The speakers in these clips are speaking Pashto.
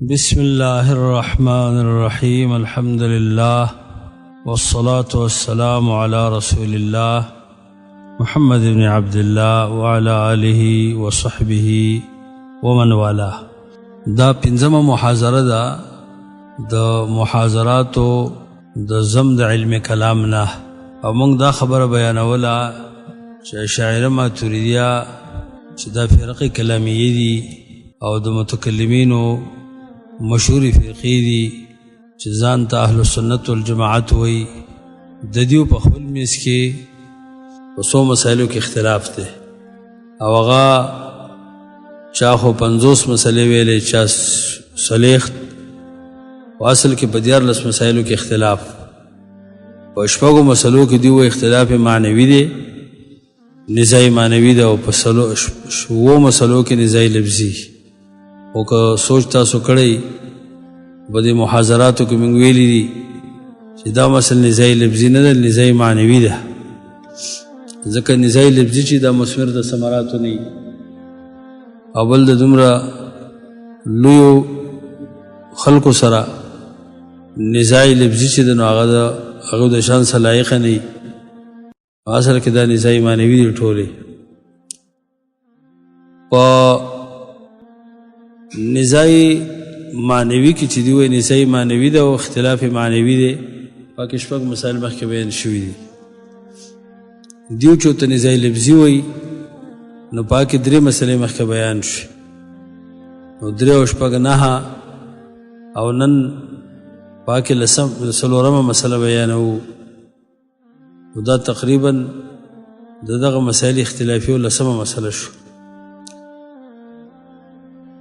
بسم الله الرحمن الرحيم الحمد لله والصلاة والسلام على رسول الله محمد بن عبد الله وعلى آله وصحبه ومن والاه. دا پنځمه محاضره ده د محاضراتو د زم د علم کلام نه، او موږ دا خبره بیانوله چې اشاعره ماتوریدیه چې دا فرقه کلامیه دي او د متکلمینو مشهور فرقې دي چې ځان ته اهل سنت والجماعت وایي. د دیو په خپل میز کې په څو مسایلو کې اختلاف دی، او هغه چا خو 50 مسلې ویلې، چا صلیخ، او اصل کې په 14 مسایلو کې اختلاف. په شپږو مسلو کې دی اختلاف معنوي دی، نزاعي معنوي دی، او په شوو مسلو کې نزاعي لفظي. او که سوچ تاسو کړئ په دې محاضراتو کې موږ ویلي دي چې دا مسله نزاعي لفظي نه ده، نزاعي معنوي ده. ځکه نزاعي لفظي چې دا مثمر د ثمراتو نه وي، او بل د دومره لویو خلکو سره نزاعي لفظي چې د هغه د شان څخه لایق نه وي. اصل کې دا نزاعي معنوي دي ټولې. په نزاعي معنوي کې چې دی وایي نزاعي معنوي ده او اختلاف معنوي دی، پاکې شپږ مسایل مخکې بیان شوي دي. دیو چې ورته نزاعي لفظي وایي نو پاکې 3 مسلې مخکې بیان شوي، نو 3 او 6 9 او نن پاکې 10 مسله بیانوو. نو دا تقریبا دغه مسایل اختلافي او 10 مسله شو.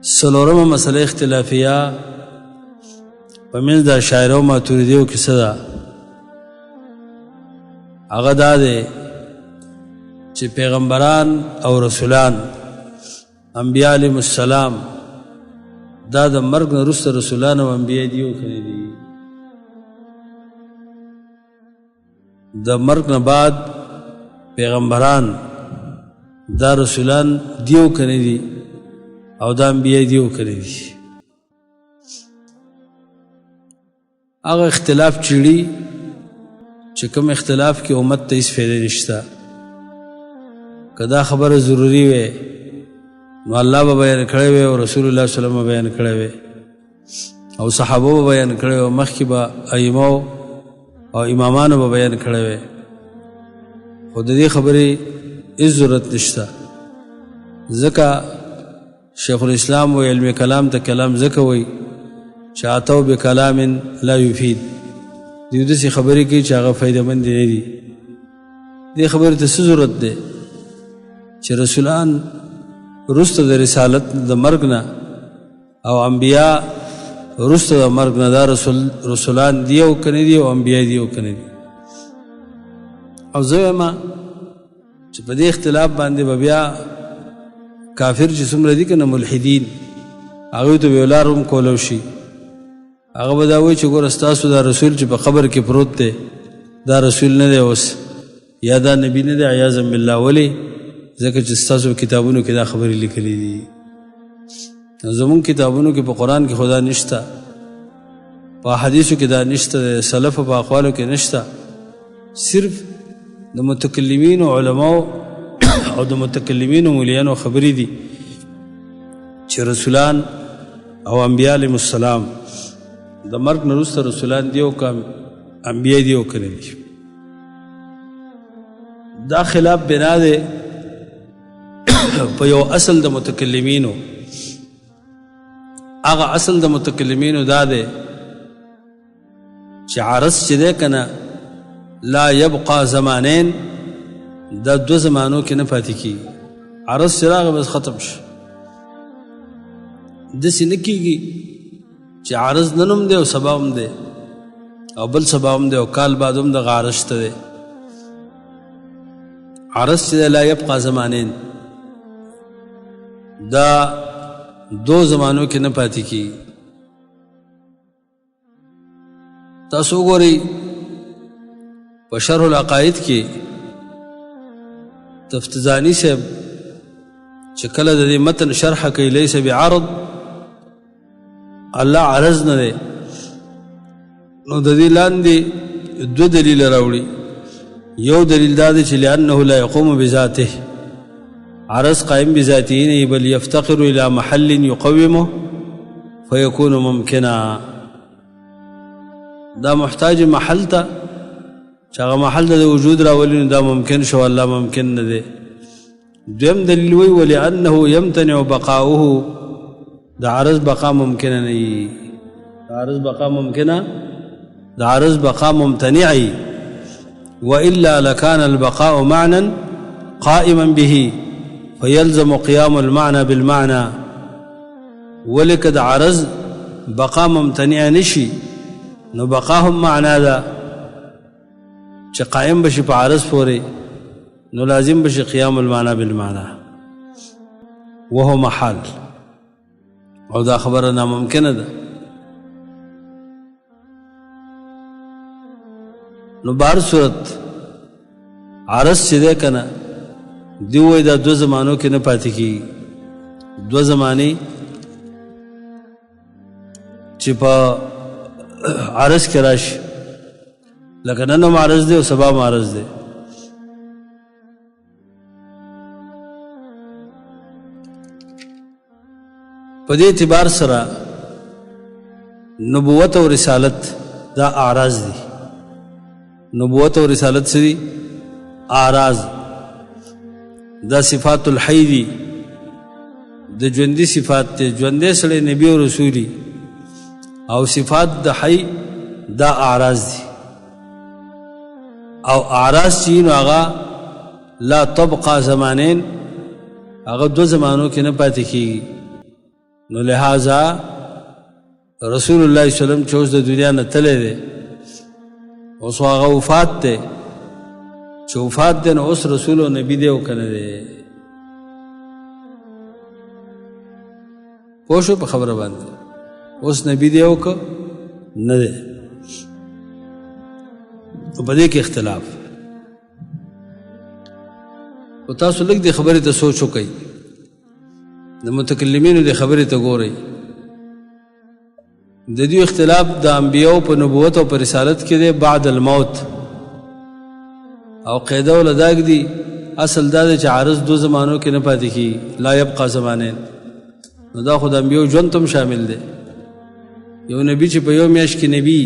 4 مسله اختلافیه په منځ د اشاعره او ماتوریدیو کې څه ده؟ هغه دا دی چې پیغمبران او رسولان انبیاء علیهم السلام دا د مرګ نه وروسته رسولان او انبیاء دیو کړي دي. د مرګ نه بعد پیغمبران دا رسولان دیو کړي دي او دا انبیاء دیو کړي دي. هغه اختلاف چیړي چې کوم اختلاف کې امت ته هیڅ فایده نشته. که دا خبره ضروري وي نو الله به بیان کړی وي او رسول الله صلی الله علیه وسلم بیان کړی وي او صحابه به بیان کړی وي، مخکې به ائمه او امامانو به بیان کړی وي. خو د دې خبرې هیڅ ضرورت نشته، ځکه شیخ الاسلام و علم کلام ته کلام ځکه وایي چې اتوا بکلام لا یفید. دیو داسې خبرې کوي چې هغه فایدهمند نه دي. دې خبرې ته څه ضرورت دی چې رسولان وروسته د رسالت د مرګ نه او انبیا وروسته د مرګ نه دا رسولان دی او کنه دي او انبیا دی او کنه دي. او زه وایم چې په دې اختلاف باندې به بیا کافر چې څومره دي کنه ملحدین، هغوی ته به لار هم کولی شي. هغه به دا وایي چې ګوره ستاسو دا رسول چې په قبر کې پروت دی دا رسول نه دی اوس، یا دا نبی نه دی عیاذا بالله. ولې؟ ځکه چې ستاسو کتابونو کې دا خبرې لیکلي دي. زمونږ کتابونو کې په قرآن کې خدا نشته، په حدیثو کې دا نشته، د سلفو په اقوالو کې نشته. صرف د متکلمین او علماو او د متکلمین او مولیانو خبرې دي چې رسولان او انبیاء علیهم السلام د مرګ نه وروسته رسولان دی او انبیاء دی او کړي دي. دا خلاف بنا دی په یو اصل د متکلمینو. هغه اصل د متکلمینو دا دی چې عرض چې دی کنه لا یبقى زمانین، دا 2 زمانو کې نه پاتې کېږي. عرض چې راغی بس ختم شو. داسې نه کېږي چې عرض نن هم دی او سبا هم دی او بل سبا هم دی او کال بعد هم دغه عرض شته دی. عرض چې لا یبقى زمانین دا 2 زمانو کې نه پاتې کېږي. تاسو وګورئ په شرح العقاید کې تفتزانی صاحب چې کله د دې متن شرح کوي لیس بعرض الله عرض نه دی. نو د دې لاندې دوه دلیل راوړي. یو دلیل دا دی چې لأنه لا يقوم بذاته، عرض قائم بذاته نه بل يفتقر الى محل يقومه فيكون ممکنا، دا محتاج محل ته چې هغه محل د وجود راولي، دا ممکن شو، الله ممکن نه دی. دویم دلیل وی ولأنه يمتنع بقاؤه، دا عرض بقا ممکن نه وي، دا عرض بقا ممکنه، دا عرض بقا ممتنعي، وإلا لكان البقاء معنى قائما به فيلزم قيام المعنى بالمعنى. ولکه د عرض بقا ممتنع نشي نو بقا هم معنا ده چې قائم بشي په عرض پورې، نو لازم بشي قيام المعنى بالمعنى وهو محال، او دا خبره ناممکنه ده. نو بهر صورت عرض چې ده که نه دی وایي دا دو زمانو کې نه پاتې کېږي. دو زمانې چې په عرض کې راشي، لکه نن هم عرض دی او سبا هم عرض دی. په دې اعتبار سره نبوت او رسالت دا اعراض دي. نبوت او رسالت سری اعراض، دا صفات الحی دي، د ژوندي صفات دي، ژوندی سړی نبی او رسولي، او صفات د حی دا اعراض دي. او اعراض چې نو هغه لا تبقى زمانین، هغه دو زمانو کې نه پاتې کېږي. نو لہذا رسول الله صلی الله علیه وسلم چې اوس د دنیا نه تللی دی، اوس هغه وفات دی، چې وفات دی نو اوس رسول او نبی دی او که نه دی. پوه شو په خبره باندې؟ اوس نبی دی او که نه دی. په دې کې اختلاف. او تاسو لږ دې خبرې ته سوچ وکئ، د متکلمینو دې خبرې ته ګورئ. د دې اختلاف د انبیاء په نبوت او په رسالت کې دی بعد الموت. او قاعده ولداګ دی اصل دا چې عارض دو زمانو کې نه پاتې کی، لا يبقى زمانین. نو دا خو د انبیاء ژوند تم شامل دی. یو نبی چې په یو میاشت کې نبی،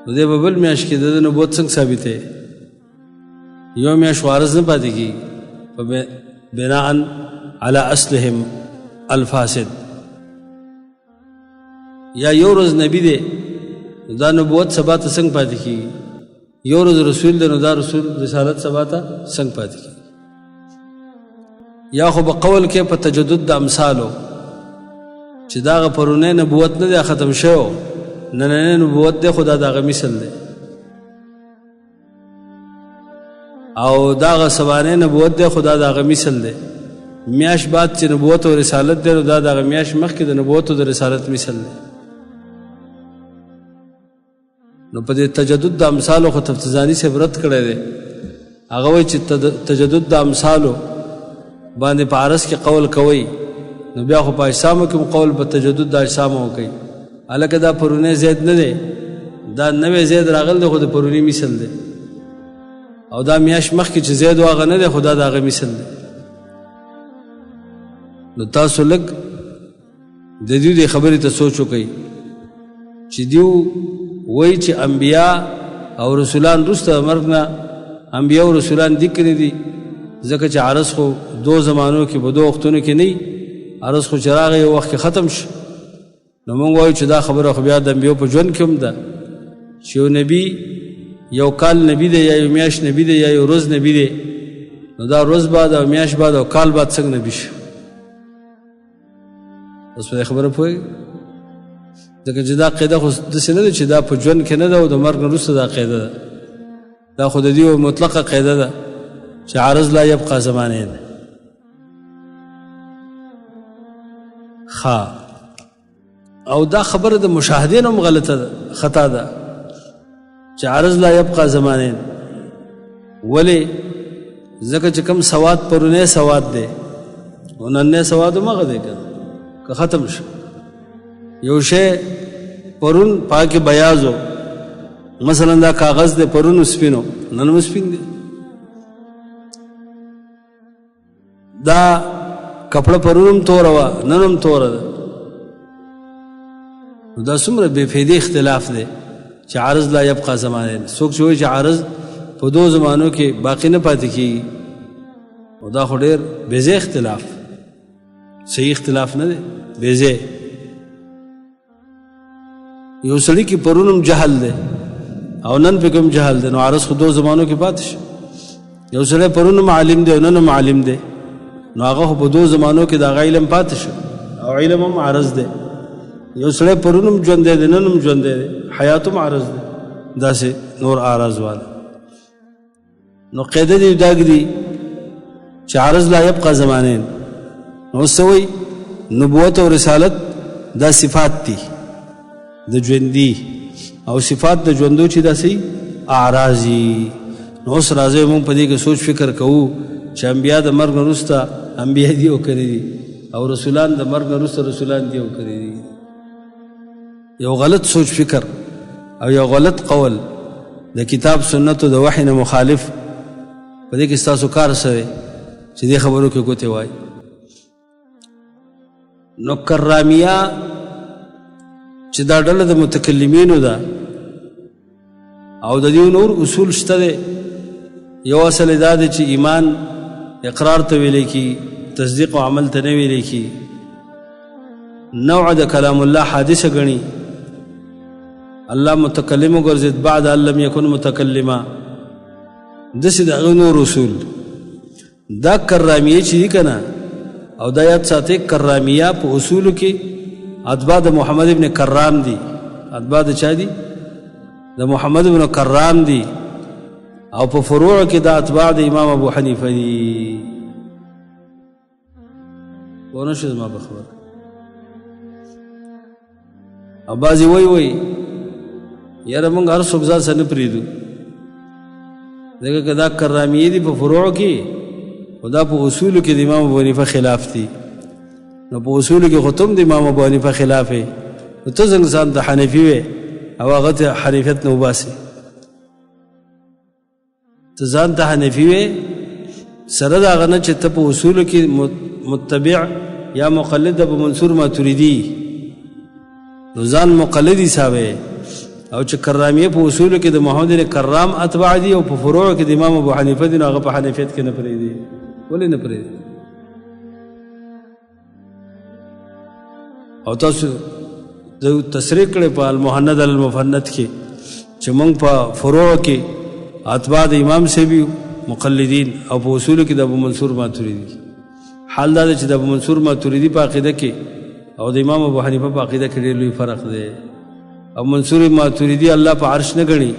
نو دی په بل میاشت کې د نبوت څنګه ثابت دی؟ یو میاشت عارض نه پاتې کی بناء على اصلهم الفاسد. یا یو روز نبی دی دا نبوت سبا ته څنګه پاتې کیږي؟ یو روز رسول دی نو دا رسول رسالت سبا ته څنګه پاتې کیږي؟ یا خو به قول کې په تجدد د امثالو چې دا هغه پرونی نبوت نه دی ختم شوی، نننی نبوت دی، خو دا د هغه مثل دی. او دا هغه سبانۍ نبوت دی، خو دا د هغه مثل دی. میاشت بعد چې نبوت او رسالت دی، نو دا د هغه میاشت مخکې د نبوت او د رسالت مثل دی. نو په دې تجدد د امثالو خو تفتزاني صاحب رد کړی دی. هغه وایي چې تجدد د امثالو باندې په عرض کې قول کوئ، نو بیا خو په اجسامو کې قول په تجدد د اجسامو وکئ. هلکه دا پرونی زید نه دی، دا نوی زید راغل دی، خو د پرونی مثل دی. او دا میاشت مخکې چې زید و هغه نه دی، خو دا د هغه مثل دی. نو تاسو لږ د دې د خبرې ته سوچ وکئ چې دیو وایي چې انبیا او رسولان وروسته مرګ نه انبیا او رسولان دي که نه دي؟ ځکه چې عرض خو دو زمانو کې په دو وختونو کې نه وي، عرض خو چې راغی یو وخت کې ختم شو. نو موږ وایو چې دا خبره خو بیا د انبیاو په ژوند کې هم ده چې یو نبي یو کال نبی دی، یا یو میاشت نبی دی، یا یو روز نبی دی. نو دا روز بعد او میاشت بعد او کال بعد څنګه نبی شو؟ اوس په دې خبره پوهېږئ؟ ځکه چې دا قاعده خو داسې نه ده چې دا په ژوند کې نه ده او د مرګ نه وروسته دا قاعده ده. دا خو د دې مطلقه قاعده ده چې عرض لا یبقى زمانین. او دا خبره د مشاهدین هم غلطه ده، خطا ده چې عرض لا یبقى زمانین. ولې؟ ځکه چې کوم سواد پرونی سواد دی او نننی سواد هم هغه دی که ختم شو. یو شی پرون پاکې بیاض و، مثلا دا کاغذ دی پرون سپین و نن هم سپین دی، دا کپړه پرون هم توره وه نن هم توره ده. دا څومره بې فایدې اختلاف دی چې عرض لا یبقا زمانین. څوک چې وایي چې عرض په دو زمانو کې باقي نه پاتې کېږي، او دا خو ډېر بې ځای اختلاف، صحیح اختلاف نه دی، بې ځای. یو سړي کې پرون هم جهل دی او نن پکې هم جهل دی، نو عرض خو دو زمانو کې پاتې شي. یو سړی پرون هم عالم دی او نن هم عالم دی، نو هغه خو په دو زمانو کې د هغه علم پاتې شو او علم هم عرض دی. یو سړی پرون هم ژوندی دی نن هم ژوندی دی، حیات هم عرض دی، داسې نور اعراض والا. نو قاعده دې دا ږدي چې عرض لا یبقا زمانین. نو څه وایي؟ نبوت او رسالت دا صفات دي د ژوندي، او صفات د ژوندو چې داسې اعراضي. نو اوس راځئ موږ په دې کې سوچ فکر کوو چې انبیا د مرګ نه وروسته انبیا دي او کړي دي، او رسولان د مرګ نه وروسته رسولان دي او کړي دي. یو غلط سوچ فکر او یو غلط قول د کتاب سنت او د وحی نه مخالف، په دې کې ستاسو کار څه دی چې دې خبرو کې ګوتې وایي. نو کرامیه چې دا ډله د متکلمینو ده او د دې نور اصول شته دی. یو اصل دا دی چې ایمان اقرار ته ویلی کی، تصدیق او عمل ته نه ویلی کی. نوع د کلام الله حادثه ګڼي، الله متکلم وګرځېد بعد ان لم یکن متکلما، داسې د هغه نور اصول. دا کرامیه چې دي که نه، او دا یاد ساتئ کرامیه په اصولو کې اتباع د محمد ابن کرام دي. اتباع د چا دي؟ د محمد ابن کرام دي. او په فروع کې دا اتباع د امام ابو حنیفه دي. پوه نه شو زما په خبره؟ او بعضې وایي یاره موږ هر څوک ځان سره نه پرېږدو، ځکه که دا کرامیې دي په فروع کې، خو دا په اصولو کې د امام ابو حنیفه خلاف دي. نو په اصولو کې خو ته هم د امام ابو حنیفه خلاف یې، نو ته څنګه ځان ته حنفي وې او هغه ته حنیفیت نه وباسې؟ ته ځان ته حنفي وې سره د هغه نه چې ته په اصولو کې متبع یا مقلد د ابو منصور ماتریدي، نو ځان مقلد حسابوې. او چې کرامیه په اصولو کې د محمد بن کرام اتباع دي او په فروع کې د امام ابو حنیفه دي، نو هغه په حنیفیت کې نه پرېږدي. ولې نه پرېږدي؟ او تاسو د تصریح کړی په المحند المفند کې چې موږ په فروع کې اتباع د امام صاحب یو مقلدین، او په اصولو کې د ابو منصور ماتریدي. حال دا چې د ابو منصور ماتریدي په عقیده کې او د امام ابو حنیفه په عقیده کې ډېر لوی فرق دی. ابو منصور ماتریدي الله په عرش نه ګڼي،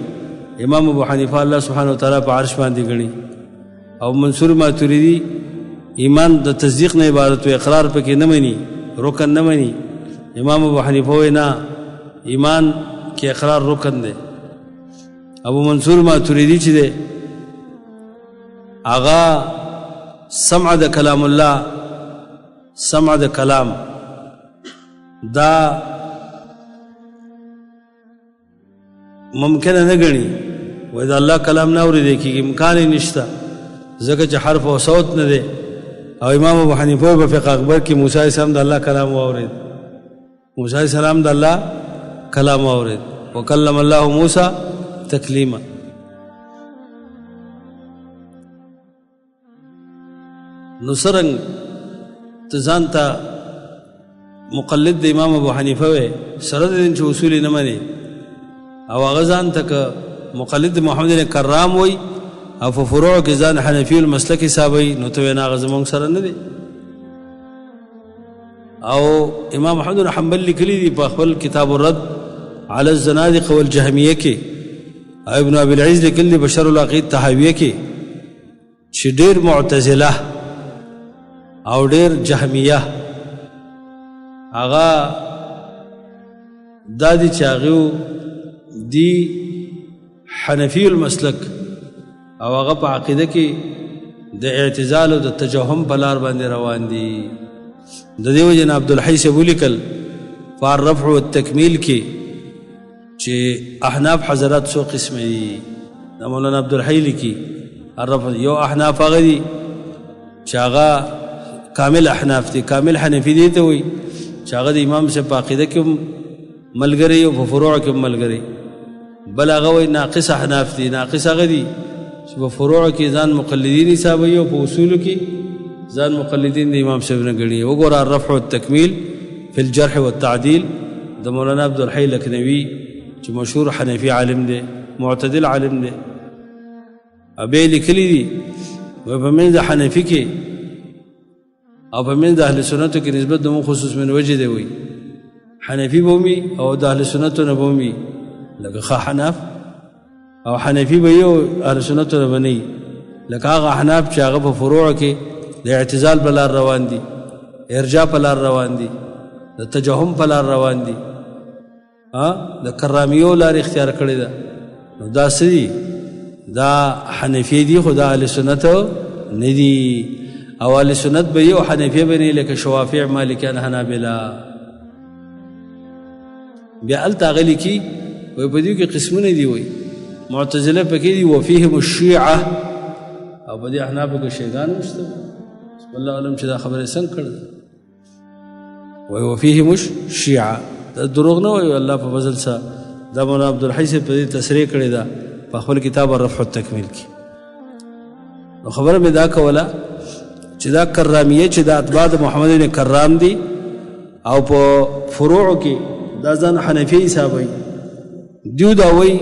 امام ابو حنیفه الله سبحانه وتعالی په عرش باندې ګڼي. او منصور ماتریدي ایمان د تصدیق نه عبارت و، اقرار پکې نه مني، رکن نه مني. امام ابو حنیفه وایي نه، ایمان کې اقرار رکن دی. ابو منصور ماتریدي چې دی هغه سمع د کلام الله، سمع د کلام دا ممکنه نه ګڼي، وایي د الله کلام نه اورېدی کېږي، امکان یې نشته، ځکه چې حرف او صوت نه دی. او امام ابو حنیفه په فقه اکبر کې موسی علیه السلام د الله کلام واورېد، موسی علیه السلام د الله کلام واورېد، وکلم الله موسی تکلیما. نو څرنګ ته ځان ته مقلد د امام ابو حنیفه وې، سره د دې چې اصول یې نه منې، او هغه ځان ته که مقلد د محمد بن کرام وایي او په فروع کې ځان حنفي المسلک حسابوي، نو ته وایې نه هغه زموږ سره نه دی. او امام احمد بن حنبل لیکلي دي په خپل کتاب الرد علی الزنادقه والجهمیه کې، او ابن ابي العز لیکلي دي بشر العقید تحاویه کې، چې ډېر معتزله او ډېر جهمیه هغه دا دي چې هغه دی حنفی المسلک، او هغه په عقیده کې د اعتزال او د تجهم په لار باندې روان دي. د دې وجه نه عبدالحی صاحب ولیکل فالرفع والتکمیل کې چې احناف حضرات څو قسم دي دا مولانا عبدالحی لیکي الرفع یو احناف هغه دي چې هغه کامل احناف دي کامل حنفي دي ته وایي چې هغه د امام صاحب په عقیده کې ملګری او په فروع کې ملګری بل هغه وایي ناقص احناف دي ناقص هغه دي چې په فروع کې ځان مقلدین حسابوي او په اصولو کې ځان مقلدین د امام صاحب نه ګڼي وګوره الرفع والتکمیل فی الجرح والتعدیل د مولانا عبدالحی لکنوي چې مشهور حنفي عالم دی معتدل عالم دی ابې لیکلي دي وایي په منځ د حنفي کې او په منځ د اهل سنتو کې نسبت د خصوص من وجه دی وایي حنفي به وي او د اهل سنتو نه به وي لکه ښه حناف او حنفي به یو اهل سنتو نه به نه وي لکه هغه احناف چې هغه په فروع کې د اعتزال په لار روان دي ارجاء په لار روان دي د تجهم په لار روان دي د کرامیو لار اختیار کړې ده نو دا څه دي دا حنفي دي خو د اهل سنتو نه دي او اهل سنت به یو حنفي به نه لکه شوافع مالکیان حنابله بیا هلته هغه لیکي وایي په دې کې قسمونه دي وایي معتزله پکې دي وفیهم الشیعه او په دې احنافو کې شیطان هم شته والله علم چې دا خبره څنګه کړې وایي وفیهم الشیعه دا دروغ نه وایي الله په فضل سره دا مولانا عبدالحی صاحب په دې تصریح کړې ده په خپل کتاب الرفع والتکمیل کې نو خبره مې دا کوله چې دا کرامیه چې دا اتباع د محمد بن کرام دي او په فروع کې دا ځان حنفي حسابوي دیو دا وایي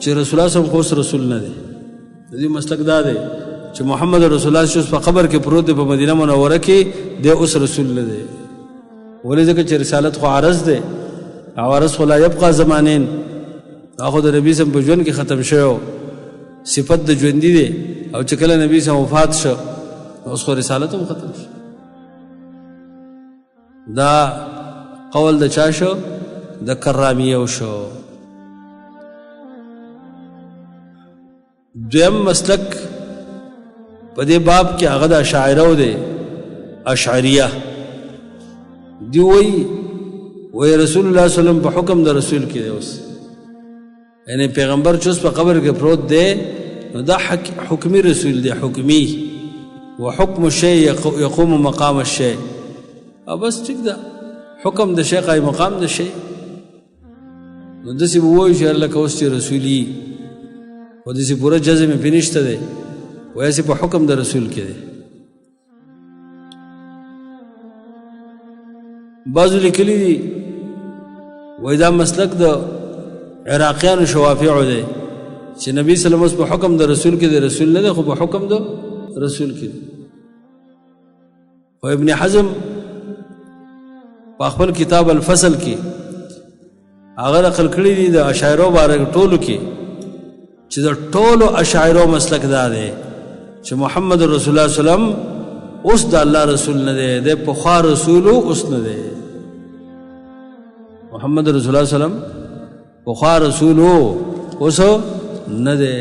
چې رسول الله صلی الله علیه وسلم رسول نه دی د دې مسلک دا دی چې محمد رسول الله چې په قبر کې پروت دی په مدینه منوره کې دی اوس رسول نه دی ولې ځکه چې رسالت خو عرض دی او عرض خو لا یبقى زمانین هغه د نبی سم په ژوند کې ختم شوی صفت د ژوندي دی او چې کله نبی سم وفات شو اوس خو رسالت هم ختم شو دا قول د چا شو د کرامیه شو دویم مسلک په دې باب کې هغه د اشاعره دی اشعریه دی وایي رسول الله صلی الله علیه وسلم په حکم د رسول کې دی اوس یعنی پیغمبر چې اوس په قبر کې پروت دی نو دا حکمي رسول دی حکمي وحكم الشيء يقوم مقام الشيء او بس ټیک ده حکم د شیخ ای مقام د شی نو داسې به وایو چې لکه اوس چې رسولي خو داسې پوره جزم یې پې نشته دی وایي چې په حکم د رسول کې دی بعضو لیکلي دي وایي دا مسلک د عراقیانو شوافعو دی چې نبی صلی الله علیه وسلم په حکم د رسول کې دی رسول نه دی خو په حکم د رسول کې دی خو ابن حزم په خپل کتاب الفصل کې هغه نقل کړي دي د اشاعرو باره ټولو کې چې د ټولو اشاعرو مسلک دا دی چې محمد رسول الله صلی الله علیه وسلم اوس د الله رسول نه دی د پخوا رسول اوس نه دی محمد رسول الله صلی الله علیه وسلم پخوا رسول اوس نه دی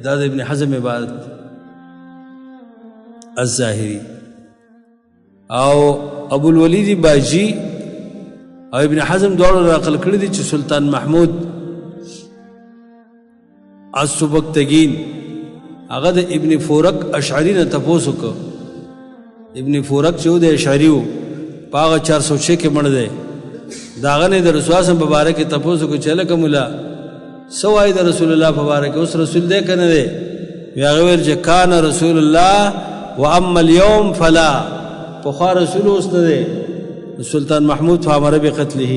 دا د ابن حزم عبارت الظاهری او ابو الولید باجی او ابن حزم دواړو نقل کړي دي چې سلطان محمود السبکتگین هغه د ابن فورک اشعری نه تپوس وکړ ابن فورک چې د اشعری و په هغه 406 کې مړ دی د هغه نه د رسول الله په باره کې تپوس وکړ چې لکه مولا څه وایي د رسول الله په باره کې اوس رسول دی که نه دی هغه ویل چې کان رسول الله واما اليوم فلا پخوا رسول اوس نه دی سلطان محمود فامر بقتله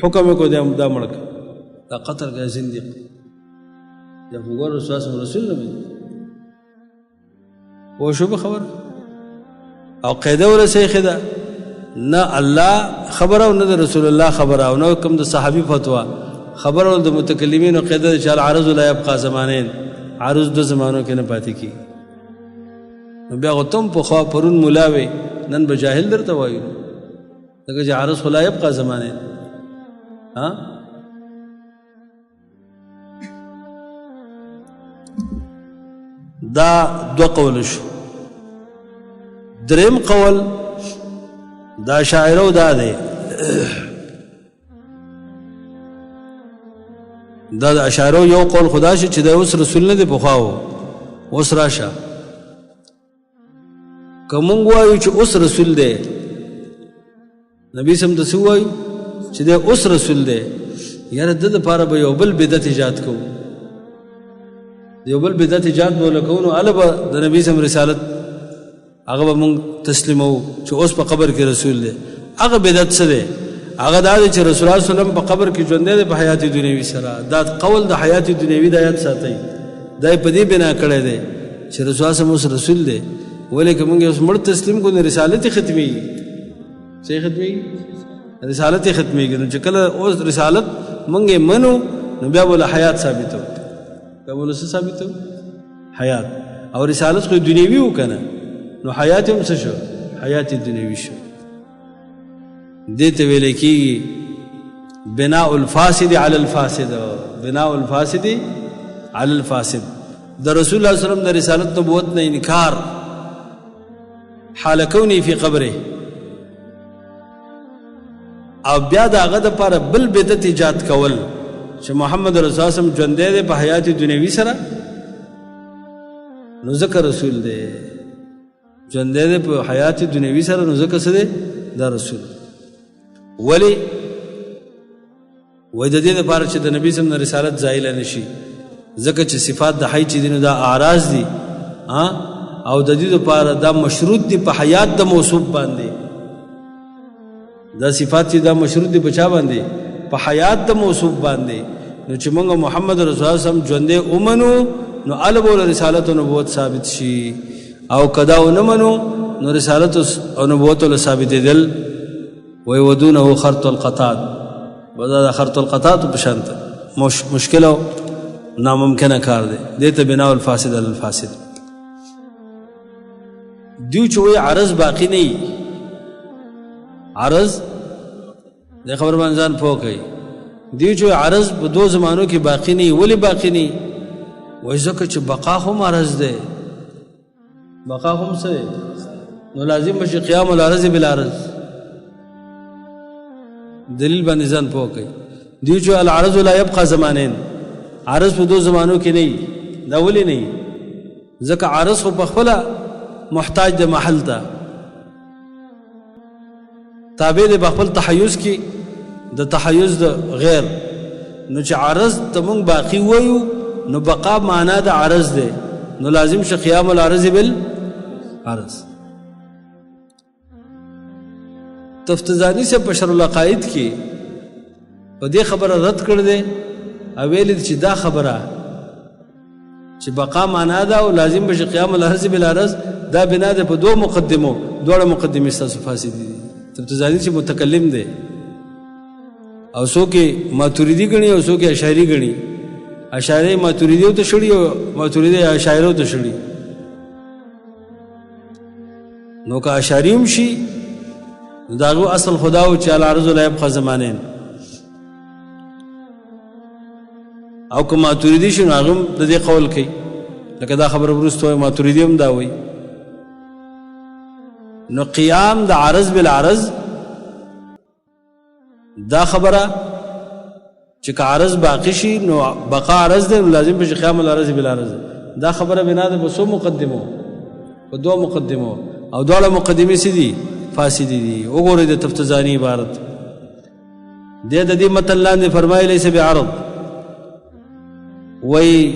حکم کو دا مړ دا قتل کا زنديق دا وګور رسول نه وي او شو به خبر او قاعده ورسې خدا نه الله خبر او نه رسول الله خبر او نه کوم د صحابي فتوا خبر او د متکلمین او قاعده چې عرض لا يبقى زمانین عرض د زمانو کې نه پاتې کی نو بیا غتم په خوا پرون ملاوي نن به جاهل درته وایو دغه چې عرض خلا يبقى زمانه ها دا دو قول شو دریم قول دا شاعرو دا دی دا د اشاعرو یو قول خدا شي چې د اوس رسول نه دی پخوا و اوس راشه که مونږ وایو چې اوس رسول دی نبی سم ته څه وایو چې دی اوس رسول دی یاره د دپاره به یو بل بدعت ایجاد کوو یو بل بدعت ایجاد به له کوو نو هله به د نبي سم رسالت هغه به مونږ تسلیمو چې اوس په قبر کې رسول دی هغه بدعت څه دی هغه دا دی چې رسول الله صلی الله علیه وسلم په قبر کې ژوندی دی په حیات دنیوي سره دا قول د حیات دنیوي د یاد ساتئ دا یې په دې بنا کړی دی چې رسول الله صلی الله علیه وسلم رسول دی ولې که مونږ اوس مړ تسلیم کړو نو رسالت یې ختمېږي څه یې ختمېږي رسالت یې ختمېږي نو چې کله اوس رسالت مونږ یې منو نو بیا به له حیات ثابتو بیا به له څه ثابتو حیات او رسالت خو دنیوي و که نه نو حیات هم څه شو حیات دنیوي شو دې ته ویلی کېږي بناء الفاسد علی الفاسد بناء الفاسد علی الفاسد د رسول الله صلی الله علیه وسلم د رسالت نبوت نه انکار حال کونی فی قبره او بیا د هغه دپاره بل بدعت ایجاد کول چې محمد رسول الله صلی الله علیه وسلم ژوندی دی په حیات دنیوي سره نو ځکه رسول دی ژوندی دی په حیات دنیوي سره نو ځکه څه دی دا رسول ولی وای د دې لپاره چې د نبی سم رسالت زایله نشي ځکه چې صفات د حی چې دي نو دا اعراض دي او د دې لپاره دا مشروط دي په حیات د موصوف باندې دا صفات چې دا مشروط دي په چا باندې په حیات د موصوف باندې نو چې موږ محمد رسول الله سم ژوندی ومنو نو البو رسالت او نبوت ثابت شي او کدا ونه منو نو رسالت او نبوت له ثابتېدل ويودونه خرط القطات ودا خرط القطات بشانت مشکل او ناممکنه کار دی دته بنا الفاسد الفاسد دیو چوي عرض باقی نه عرض د خبر باندې ځان پوکي دیو چوي عرض په دو زمانو کې باقی نه ولی باقی نه وای ځکه چې بقا هم عرض دی بقا هم څه نو لازم بشي قیام العرض بالعرض دلیل باندې ځان پوکي دیو چې العرض لا يبقى زمانين عرض په دو زمانو کې نه دا ولې نه ځکه عرض خو په خپل محتاج د محل ته تابع د خپل تحیز کې د تحیز د غیر نو چې عرض ته مونږ باقی وایو نو بقا معنا د عرض دی نو لازم شي قیام العرض بالعرض تفتزانی سے بشر العقائد کی په دې خبره رد کړ دې او ویل چې دا خبره چې بقا معنا ده او لازم بشي قیام العرض بالعرض دا بنا ده په دوه مقدمو دوه مقدمې ستاسو فاسد دي تفتزانی چې متکلم دی او څوک ماتوریدی غني او څوک اشعری غني اشعری ماتوریدی ته شړی او ماتوریدی اشعری ته شړی نو که اشعریم شي داغو اصل خدا او چې العرض لا يبقى زمانين او که ماتوریدی شنو هغه د دې قول کوي لکه دا خبره ورسته ماتوریدی هم دا وایي نو قیام د عرض بالعرض دا خبره چې که عرض باقی شي نو بقا عرض دی لازم به قیام العرض بالعرض دا خبره بنا ده په سو مقدمو په دوه مقدمو او دوه مقدمې سي دي فاسد دي وګورئ د تفتزانی عبارت د دې متن لاندې فرمایي ليس بعرض وي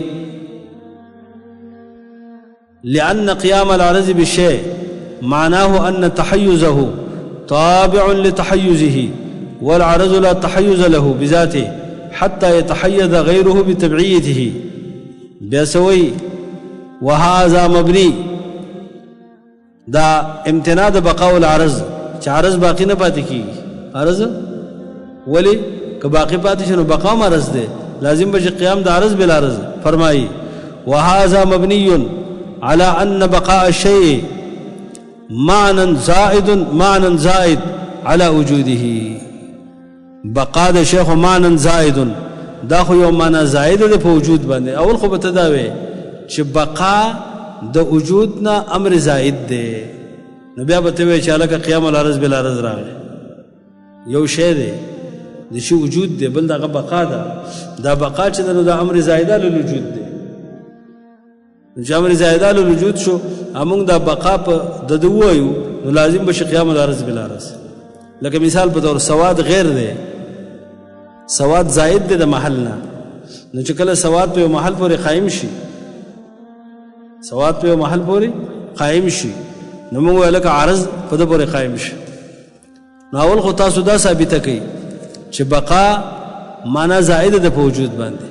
لأن قيام العرض بالشيء معناه أن تحيزه تابع لتحيزه والعرض لا تحيز له بذاته حتى يتحيز غيره بتبعيته بيسوي وهذا مبني دا امتناع د بقاء العرض چې عرض باقی نه پاتې کیږي عرض ولی که باقی پاتې شنو بقا مرض ده لازم بشي قیام د عرض بالعرض فرمایي وهذا مبني على ان بقاء الشيء معنى زائد على وجوده بقاء د شیخ معنى زائد دا خو یو معنی زائد ده په وجود باندې اول خو به تداوي چې بقا د وجود نه امر زائد دی نو بیا به ته وایې چې هلکه قیام العرض بالعرض راغی یو شی دی د شي وجود دی، بل دغه بقا ده. دا بقا چې ده نو دا امر زائده للوجود دی. چې امر زائده للوجود شو، همونږ دا بقا په د ده ووایو نو لازم به شي قیام العرض بالعرض. لکه مثال په طور سواد غیر دی، سواد زائد دی د محل نه، نو چې کله سواد په یو محل پورې قایم شي، سواد په یو محل پورې قایم شي، نو موږ وایو لکه عرض په ده پورې قایم شي. نو اول خو تاسو دا ثابته کوي چې بقا معنا زائده ده په وجود باندې،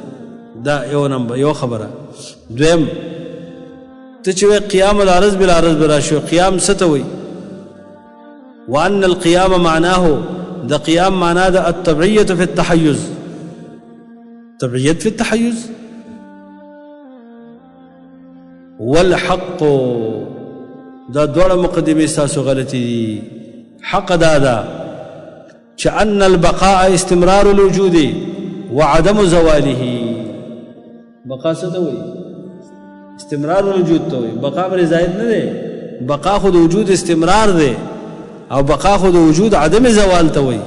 دا یو نمبر یو خبره. دویم ته چې وایي قیام العرض بالعرض به راشي، قیام څه ته وایي؟ وان القيام معناه د قیام معنا د التبعیة فی التحیز، تبعیت فی التحیز. والحق دا دوړه مقدمه ستاسو غلطی دي. حق دا ده چې ان البقاء استمرار الوجود وعدم زواله. بقا څه ته وایي؟ استمرار الوجود ته وایي. بقا بر زائد نه دی، بقا خود وجود استمرار دی، او بقا خود وجود عدم زوال ته وایي.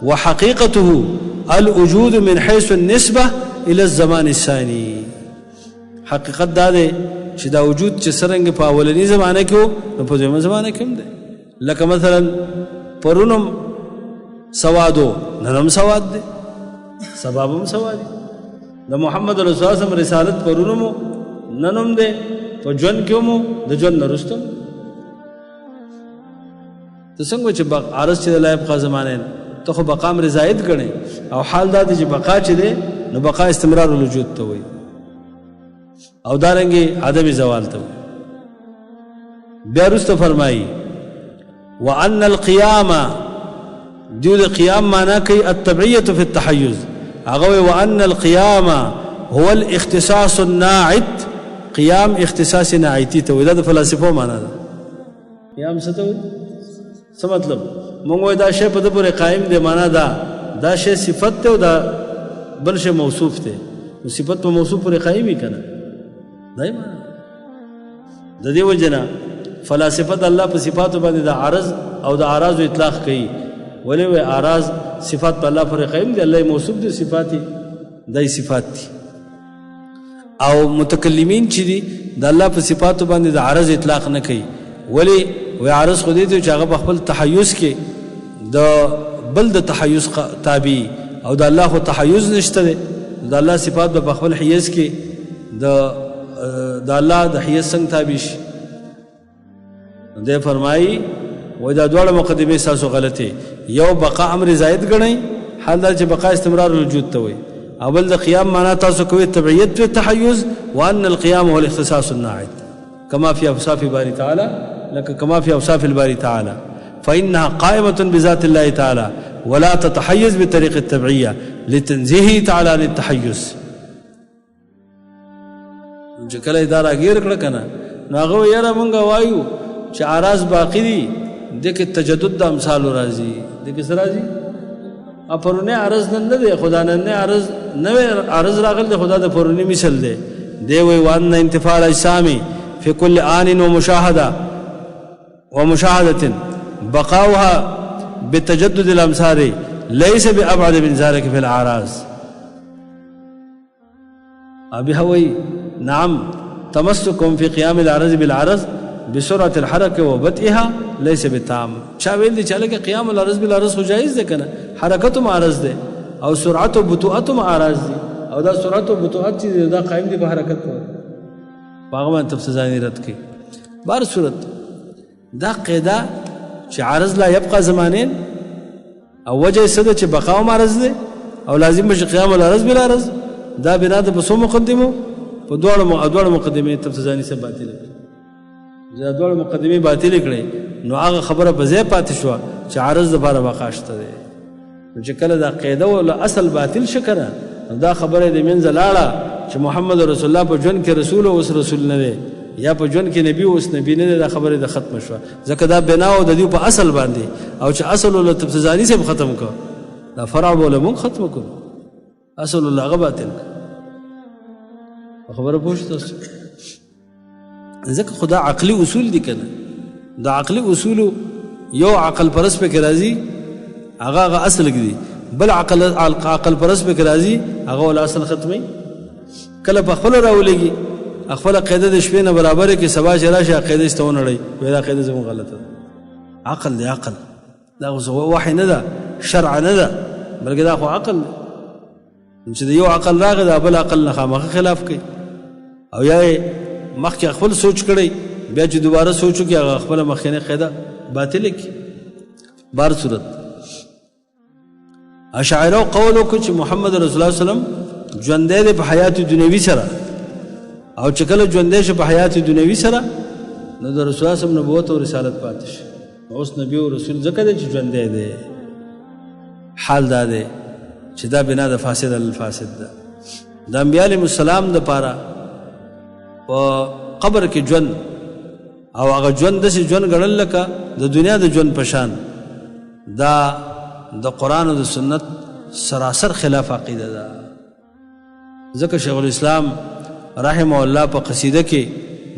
وحقیقته الوجود من حيث النسبه الى الزمان الثاني. حقیقت دا دی چې دا وجود چې څرنګه په اولنی زمانه کې وو نو په دویمه زمانه کې هم دی. لکه مثلا پرونم سوادو، ننم سواد دی، سبابم سواد دی. د محمد رسول الله صلی الله علیه وسلم رسالت پرونمو ننم دی، په ژوند کې مو د ژوند نه وروسته. ته څنګه چې عرض چې د لا یبقا زمانه نه، ته خو بقا امر زائد ګڼې، او حال دا دی چې بقا چې دی نو بقا استمرار الوجود ته وایي، او دارنګې عدم زوال ته وایي. بیا وروسته فرمایي وان القیام، دیو د قیام معنا کوي التبعیة فی التحیز. هغه وایي وان القیام هو الاختصاص الناعت، قیام اختصاص ناعتی ته وایي. دا د فلسفو معنا ده. قیام څه ته وایي؟ څه مطلب؟ مونږ وایو دا شی په ده پورې قایم دی، معنا دا شی صفت دی او دا بل شی موصوف دی. نو صفت په موصوف پورې قایم وي که نه؟ دا یې معنا. د دې وجې نه فلاسفه د الله په صفاتو باندې د عرض او د اعراضو اطلاق کوي. ولې وایي اعراض صفات په الله پورې قایم دی، الله موصوف دی، صفات دای صفات دي. او متکلمین چې دي د الله په صفاتو باندې د عرض اطلاق نه کوي. ولې وایي عرض خو دې دی چې هغه په خپل تحیز کې د بل د تحیز تابع، او د الله خو تحیز نشته دی. د الله صفات به په خپل حیز کې د الله د حیز څنګه تابع شي؟ دی فرمایي وایي دا دواړه مقدمې ستاسو غلطې. یو بقا امر زائد ګڼئ، حال دا چې بقا استمرار الوجود ته وایي. اول د قیام معنا تاسو کوئ تبعیت فی التحیز، وان القیام هو الاختصاص الناعت كما في اوصاف الباري تعالى، لك كما في اوصاف الباري تعالى، فانها قائمه بذات الله تعالى ولا تتحيز بطريق التبعيه لتنزيهه تعالى عن التحيز. چې کله دا راګیر کړه کنه نو هغه یاره مونږ وایو چې اعراض باقی دي، دغه تجدد د امثال راځي، دغه سره راځي. پرونه عرض نه دی، خدا نه عرض نه عرض راغل دی، خدا د پرونه مثال دی. دی وی وان انتفاع الاجسام في كل آن ومشاهدة بقاؤها بتجدد الامثال ليس بأبعد من ذلك في الاعراض. ابي هوي نعم تمسكهم في قيام العرض بالعرض بسرعة الحركة وبطئها ليس بتام. چا ویل دي چې لکه قیام العرض بالعرض خو جایز ده کنه، حرکتم عرض ده او سرعت او بطئتم عرض دي، او دا سرعت او بطئت چې دا قائم دي په حرکت په هغه باندې تفصیلي رد کړي. بار صورت دا قاعده چې عرض لا يبقى زمانين او وجه سده چې بقاء عرض ده او لازم بشي قیام العرض بالعرض، دا بنا د بسو مقدمو په دوړو مقدمه تفصیلي سره باطل کړي. دا دوړو مقدمه باطل کړي نو هغه خبره په ځای پاتې شو چې عرض لپاره بقا شته ده. چې کله دا قاعده ول اصل باطل شکره، دا خبره د منځ لاړه چې محمد رسول الله په ژوند کې رسول او رسول نه دی، یا په ژوند کې نبی او نبی نه دی. دا خبره د ختم شو، ځکه دا بنا او د دې په اصل باندې، او چې اصل ول تفصیلي سره ختم کو، دا فرع ول مون ختم کو، اصل ول هغه باطل. خبره پوښتنه ځکه خدا عقلی اصول دي کنه، دا عقلی اصول یو عقل پرس په کې راځي، هغه اصل کې دي. بل عقل پرست به راضي هغه ول اصل ختمي کله په خپل راولېږي خپل قاعده د شپې نه برابر کې سبا شراشه قاعده استونړي ودا قاعده زمو غلطه عقل دی عقل دا وحي نه ده شرع نه ده بلکې دا خو عقل چې یو عقل راغی دا بل عقل نه خامخ خلاف کوي او یا مخکې خپل سوچ کړی بیا چې دوباره سوچو کې هغه خپل مخکنه قاعده باطل کی بار صورت اشاعره قولو کو چې محمد رسول الله صلی الله علیه وسلم ژوندې په حیات دنیوي سره او چې کله ژوندې شه په حیات دنیوي سره نو د رسول الله صلی نبوت او رسالت پاتې شي اوس نبی او رسول ځکه چې ژوندې دی حال دا دی چې دا بنا د فاسد الفاسد ده د انبیاء علیهم السلام د پاره په قبر کې ژوند او هغه ژوند داسې ژوند ګڼل لکه د دنیا د ژوند په شان دا د قرآن او د سنت سراسر خلاف عقیده ده ځکه شیخ الاسلام رحمه الله په قصیده کې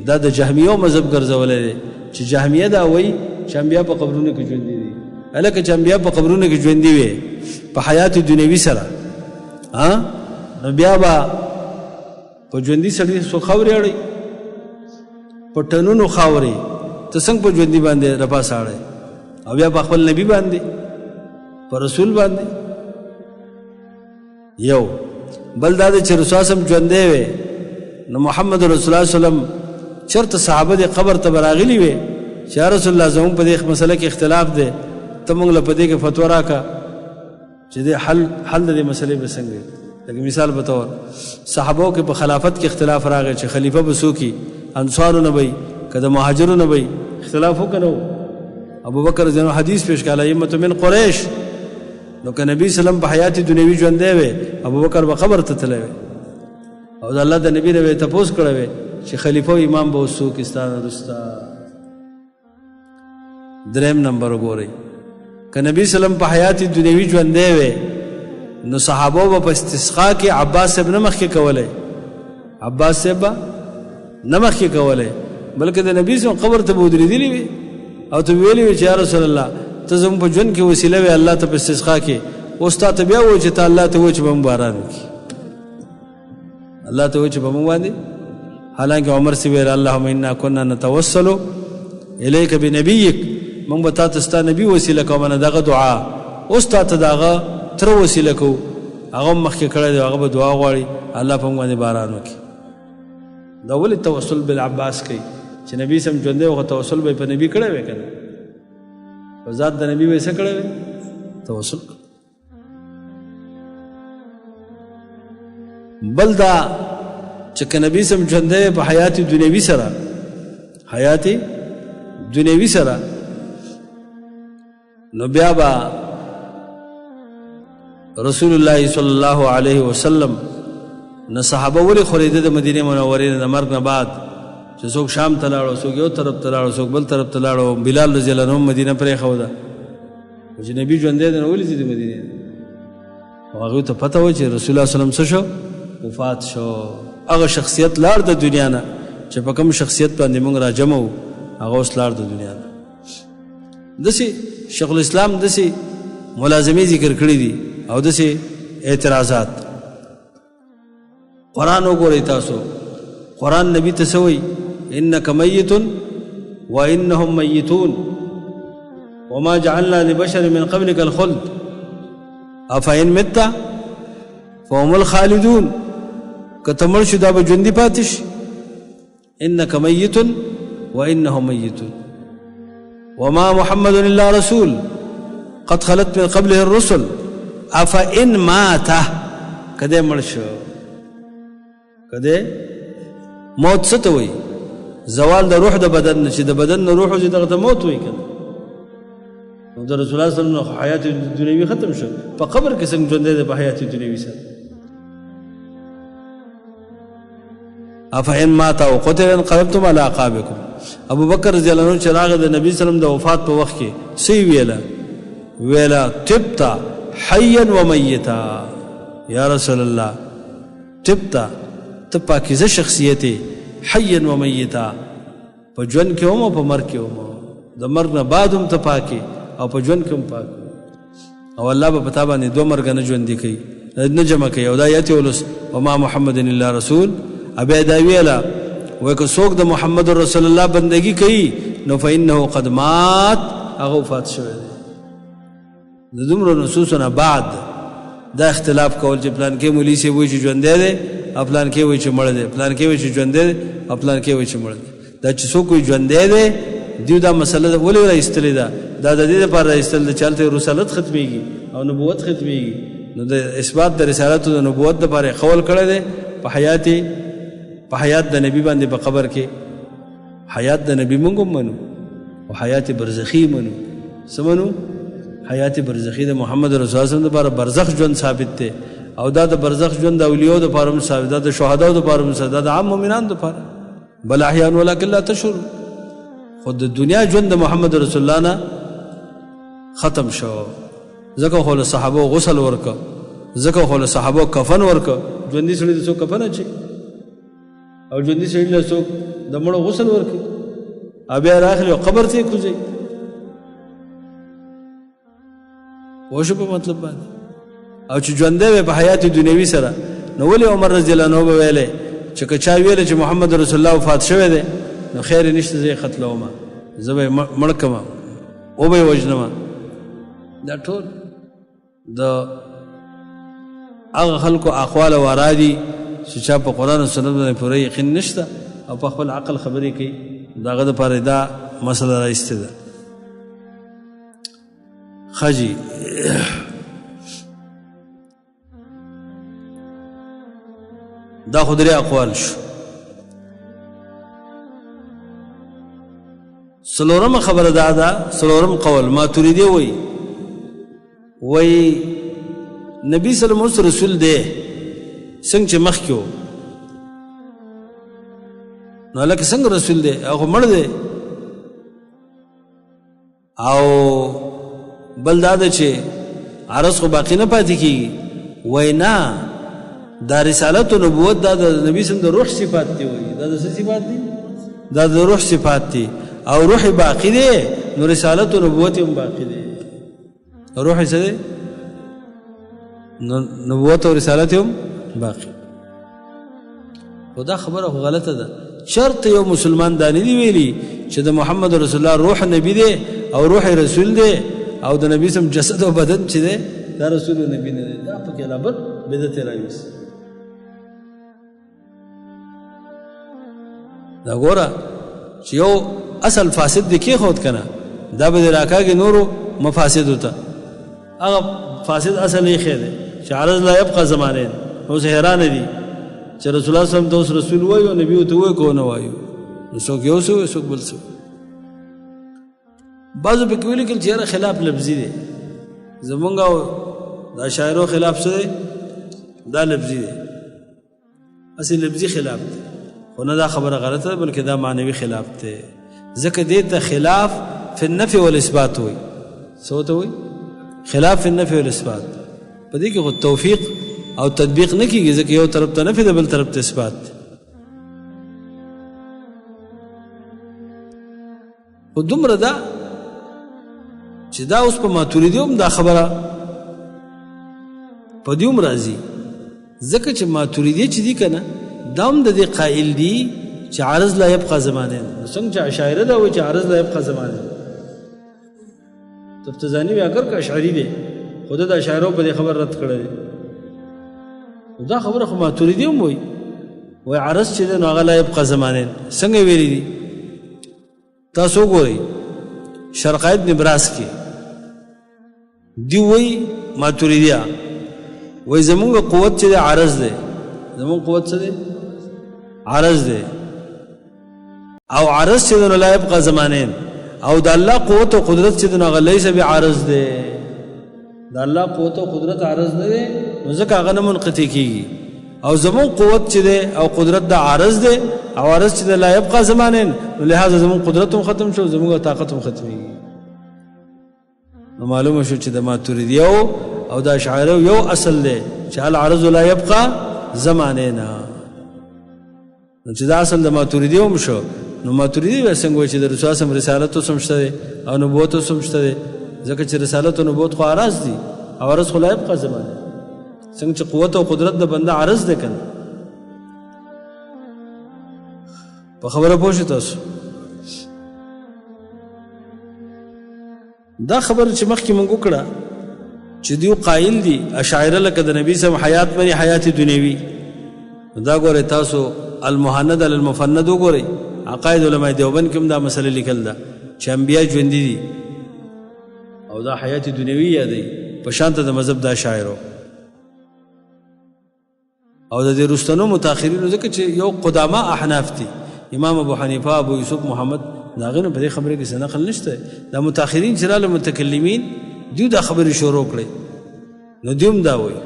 دا د جهمیو مذهب ګرځولی دی چې جهمیه دا وایي چې انبیا په قبرونو کې ژوندي دي هلکه چې انبیا په قبرونو کې ژوندي وي په حیات دنیوي سره نو بیا به په ژوندي سړي څو خاورې اړوي په ټنونو خاورې ته څنګه په ژوندي باندې راپاساړی او بیا په خپل نبي باندې په رسول باندې یو بل دا چې رسول سم ژوندی وي نو محمد رسول الله سلام چرته صحابه د قبر ته براغلی وي چې رسول الله زموږ په دې مسله کې اختلاف دی ته موږ له په دې کې فتوا راکا چې دې حل د مسلې به څنګه لکه مثال به تور صحابو کې په خلافت کې اختلاف راغی چې خلیفہ به څوک انصارو نه وي کده مهاجرو نه وي اختلاف وکړو ابو بکر جنو حدیث پیش کړه ائمه من قریش نو که نبی سلام په حیات دنیوي ژوندې وي ابو بکر به قبر ته تللی او د الله د نبی نه تپوس کړی چې خلیفہ او امام به څوک استانه رستا دریم نمبر ګورئ که نبی سلام په حیات دنیوي ژوندې وي نو صحابه په استسقا کې عباس ابن مخ کې کوله عباس ابا نمخ کې کوله بلکې د نبی سلام قبر ته بودري دی او ته ویلی چې یا رسول الله ته زموږ په ژوند کې وسیله وي الله ته په استسقا کې اوس تا ته بیا و چې ته الله ته و چې به مو باران وکړي الله ته و چې به مو باندې حالانکه عمر سی ویل اللهم انا كنا نتوسل الیک بنبیک موږ به تا ته ستا نبی وسیله کوو نه دغه دعا اوس تا ته دغه تر وسیله کوو هغه مخکې کړی دی هغه به دعا غواړي الله په موږ باندې باران وکړي دا ولې توسل بالعباس کوي چې نبی سم ژوندی و توسل به په نبی کړی وی کنه په ذات د نبی ویسه کړی وی توسل بل دا چې نبی سم ژوندی په حیات دنیوي سره حیات دنیوي سره نو بیا با رسول الله صلی الله علیه وسلم نه صحابه ولې خورېده د مدینه منورې د مرګ نه بعد چې څوک شام ته لاړو څوک یو طرف ته لاړو څوک بل طرف ته لاړو بلال رضی الله عنه مدینه پرېښوده چې نبی ژوندی دی نو ولې ځي د مدینې او هغوی ته پته وه چې رسول الله صلی څه شو وفات شو هغه شخصیت لاړ د دنیا نه چې په کوم شخصیت باندې موږ راجمع وو هغه اوس لاړ د دنیا نه داسې شیخ الاسلام داسې ملازمې ذکر کړي دي او داسې اعتراضات قرآن وګورئ تاسو قرآن نبی ته څه وایي انک میت وانهم میتون وما جعلنا لبشر من قبلك الخلد افإن مت فهم الخالدون که مړ شو دا به ژوندي پاتې شي انک میت وانهم میتون وما محمد الا رسول قد خلت من قبله الرسل افإن مات کده مړ شو کده موت څه ته وایي زوال د روح د بدن نه چې د بدن نه روح وځي دغه ته موت وایي کنه نو د رسول الله صلی الله علیه وسلم حیات دنیوي ختم شو په قبر کې څنګه ژوندی دی په حیات دنیوي سره افإن مات او قتل انقلبتم على اعقابكم ابو بکر رضی الله عنه چې راغی د نبی صلی الله علیه وسلم د وفات په وخت کې څه ویله تبتا حیا ومیتا یا رسول الله تبتا ته پاکیزه شخصیت حیا ومیتا په ژوند کې هم او په مرګ کې هم د مرګ نه بعد هم ته پاکي او په ژوند کې هم پاک او الله به پتا باندې دوه مرګ نه ژوندي کوي نه جمع کوي او دا آیت ولس وما محمد الا رسول ابي دا ویلا وای که څوک د محمد رسول الله بندگی کوي نو فإنه قد مات هغه وفات شوی دی د دومره نصوصونه بعد دا اختلاف کول چې پلان کې مولوی سی وایي چې ژوندی دی او پلان کې وایي چې مړ دی پلان کې وایي چې ژوندی دی او پلان کې وایي چې مړ دی دا چې څوک وایي ژوندی دی دیو دا مسله ولې راایستلې ده دا د دې لپاره راایستل ده چې هلته رسالت ختمېږي او نبوت ختمېږي نو د اثبات د رسالت او د نبوت لپاره قول کړی دی په حیات د نبی باندې په قبر کې حیات د نبی مونږ منو او حیات برزخی منو څه منو حیات برزخی د محمد رسول الله صلی الله علیه وسلم لپاره برزخ ژوند ثابت دی او دا د برزخ ژوند د اولیاء د لپاره ثابت ده د شهداو د لپاره ثابت ده د عام مؤمنانو لپاره بل احیاء ولکن لا تشعرون خود د دنیا ژوند د محمد رسول الله نه ختم شو ځکه خو له صحابه غسل ورکه ځکه خو له صحابه کفن ورکه ژوندي سړي د څوک کفن اچي او ژوندي سړي له څوک د مړو غسل ورکي بیا راغلی قبر ته کوزي وشو په مطلب باندې او چې ژوندی وي په حیات دنیوي سره نو ولې عمر رضی الله عنه به ویلې چې که چا ویلې چې محمد رسول الله وفات شوی دی نو خیر نشته زه یې قتلوم زه به یې مړ کړم او به یې وژنم دا ټول د هغه خلکو اقوال او ارادي چې چا په قرآن او سنت باندې پوره یقین نشته او په خپل عقل خبرې کوي د هغه دپاره دا مسله رایستې ده ښه جي دا خو درې اقوال شو څلورمه خبره دا ده څلورم قول ماتوریدي وایي نبی صلی الله علیه وسلم رسول دی څنګه چې مخکې و نو هلکه څنګه رسول دی هغه مړ دی او بل دا ده چې عرض خو باقي نه پاتې کېږي وایي نه دا رسالت و نبوت دا د نبی صلی الله علیه وسلم د روح صفات دی وایي دا د څه صفات دی دا د روح صفات دی او روح باقی دی نو رسالت و نبوت هم باقی دی روح څه دی نبوت او رسالت هم باقی خدا خبره غلطه ده شرط یو مسلمان دا نه دی ویلي چې د محمد رسول الله روح نبی دی او روح رسول دی او د نبی سم جسد او بدن چې دی دا رسول نبی نه دی دا پکې لا بل بدعت راويس دا ګوره چې یو اصل فاسد دی کې خود کنه دا به راکاږي نورو مفاسد ہوتا هغه فاسد اصل یې خیر دی چې عرض لا يبقى زمانه نو حیران دي چې رسول الله صلی الله علیه وسلم دوس رسول وایي او نبی ته وایي کو نه وایي نو څوک یو څوک بل څوک بعضو په کې ویل کې چې خلاف لفظي دی زمونږ دا شاعرو خلاف څه دی دا لفظي دی اصل لفظي خلاف دی خو نه دا خبره غلطه ده بلکې دا معنوي خلاف دی ځکه دې ته خلاف فی النفي والاثبات وایي څه ته وایي خلاف فی النفي والاثبات په دې کې خو توفیق او تطبیق نه کیږي ځکه یو طرف ته نفي ده بل طرف ته اثبات خو دومره ده چې دا اوس په ماتوریدي هم دا خبره په دې هم راځي ځکه چې ماتوریدي چې دي که نه دا هم د دې قائل دي چې عرض لا يبقى زمانین څنګه چې اشاعره دا وایي چې عرض لا يبقى زمانین تفتزاني بیا اگر که اشعري دی خو د اشاعرو په دې خبر رد کړی دی دا خبره خو ماتوریدي هم وایي وایي عرض چې دی نو هغه لا يبقى زمانین څنګه ویلي دي تاسو وګورئ شرقایت نبراس کې دی وایي ماتوریدیه وایي زمونږ قوت چې دی عرض دی زمونږ قوت څه دی عرض دی او عرض چې دی نو لا يبقى زمانین او د الله قوت او قدرت چې دی نو هغه لیس بعرض دی د الله قوت او قدرت عرض نه دی نو ځکه هغه نه منقطع کېږي او زمون قوت چې دی او قدرت د عرض دی او عرض چې دی لا يبقى زمانین نو لہذا زمون قدرت هم ختم شو زمون طاقت هم ختمېږي نو معلومه شو چې د ماتوریدیو او د اشاعره یو اصل دی چې العرض لا يبقى زمانینا نو چې دا اصل د ماتوریدیو هم شو نو ماتوریدي به څنګه وایي چې د رسول الله رسالت هم شته او نبوت هم شته ځکه چې رسالت او نبوت خو عرض دي او عرض خو لا يبقى زمان څنګه چې قوت او قدرت د بنده عرض دی کنه په خبره پوه شئ تاسو دا خبره چې مخکې مونږ وکړه چې دیو قائل دي اشاعره لکه د نبی سم حیات باندې حیات دنیوي دا ګوره تاسو المهند علی المفند وګورئ عقاید علماء دیوبند کې هم دا مسله لیکل ده چې انبیا ژوندي دي او دا حیات دنیوي یادوي په شان ته د مذهب د اشاعرو او د دې رستنو متأخرینو ځکه چې یو قدامه احناف دي امام ابو حنیفه ابو یوسف محمد داغه په دې خبره کې څه نقل نشته دا متأخرین چې رااله متکلمین دیو دا خبرې شروع کړې نو دیوم دا وایي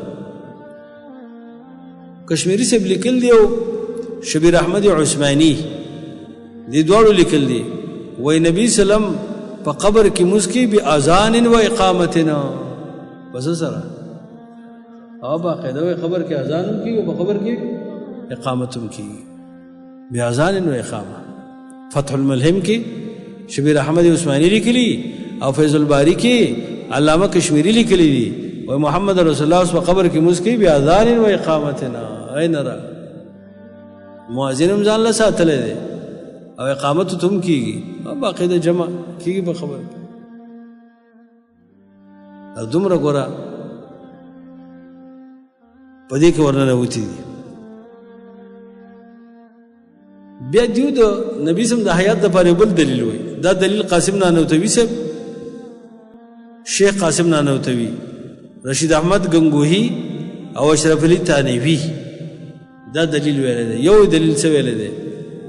کشمیری سے لیکل دی او شبیر احمد عثماني دی دواړو لیکل دی وای نبی سلام په قبر کې مسکی بی اذان و اقامتنا بس سره او باقاعده وای قبر کې اذان کی او په قبر کې اقامتم کی بی اذان و اقامه فتح الملهم کې شبیر احمد عثماني لیکلی او فیض الباری کې علامه کشمیری لیکلی دی و محمد رسول الله په قبر کې مسکی بی اذان و اقامتنا عین را مؤذن هم ځان له ساتلی دی او اقامت تم کیږي او باقاعده جمع کیږي په خبر او دومره ګوره په دې کې ورننه وتی دي بیا دیو د نبی سم د حیات دپاره بل دلیل وایي دا دلیل قاسم نانوتوي صاحب شیخ قاسم نانوتوي رشید احمد گنگوهی او اشرف علی تانیوی دا دلیل ویلی دی یو دلیل څه ویلی دی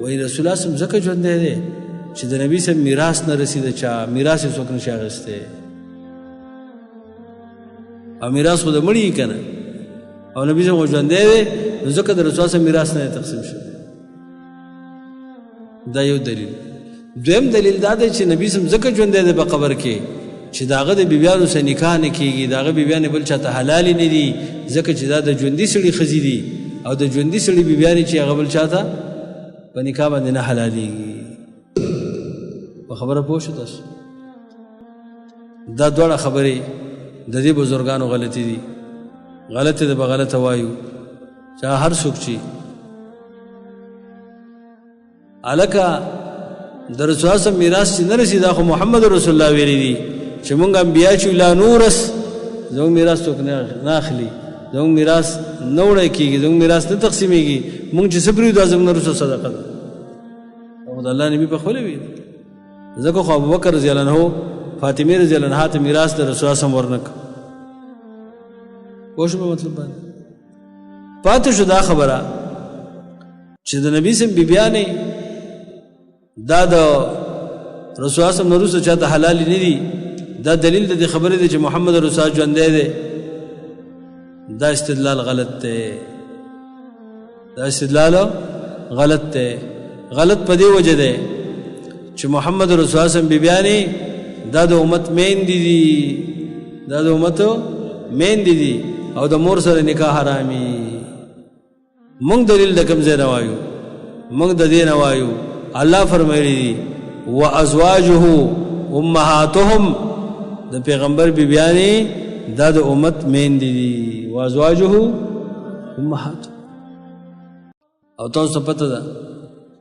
وایي رسول الله سم ځکه ژوندی دی چې د نبی سم میراث نه رسېده چا میراث یې څوک نشي اخیستی او میراث خو د مړي یي که نه او نبی سم خو ژوندی دی نو ځکه د رسول الله سم میراث نه تقسیم شوی دا یو دلیل دویم دلیل دا دی چې نبی سم ځکه ژوندی دی په قبر کې چې د هغه د بیبیانو سره نکاح نه کېږي د هغه بیبیانې بل چاته حلالې نه دي ځکه چې دا د ژوندي سړي ښځې دي او د ژوندي سړي بیبیانې چې هغه بل چاته په نکاح باندې نه حلالېږي په خبره پوه شو تاسو دا دواړه خبرې د دې بزرګانو غلطي دي غلطې ده به غلطه وایو چې هر څوک چې هلکه د رسول الله سم میراث چې نه رسي دا خو محمد رسول الله ویلي دي چې مونږ انبیا چې لا نورس زموږ میراث څوک نه اخلي زموږ میراث نه وړی کېږي زموږ میراث نه تقسیمېږي مونږ چې څه پرېږدو دا زموږ نه وروسته صدقه ده او د الله نبي پخپله ویلي ځکه خو ابوبکر رضی الله عنه فاطمې رضی الله عنها ته میراث د رسول الله سم ورنه کړ پوه شو په مطلب باندې پاتې شو دا خبره چې د نبي سم بیبیانې دا د رسول الله سم نه وروسته چاته حلالې نه دي دا دلیل د دې خبرې دی چې محمد رسول الله ژوندی دی دا استدلال غلط دی دا استدلال غلط دی غلط په دې وجه دی چې محمد رسول الله سم بیبیانې دا د امت میندې دي دا د امت میندې دي او د مور سره نکاح حرامي مونږ دلیل د کوم ځای نه وایو مونږ د دې نه وایو الله فرمایلی دي وازواجه امهاتهم د پیغمبر بیبیانې دا د امت میندې دي وازواجه امهات او تاسو پته ده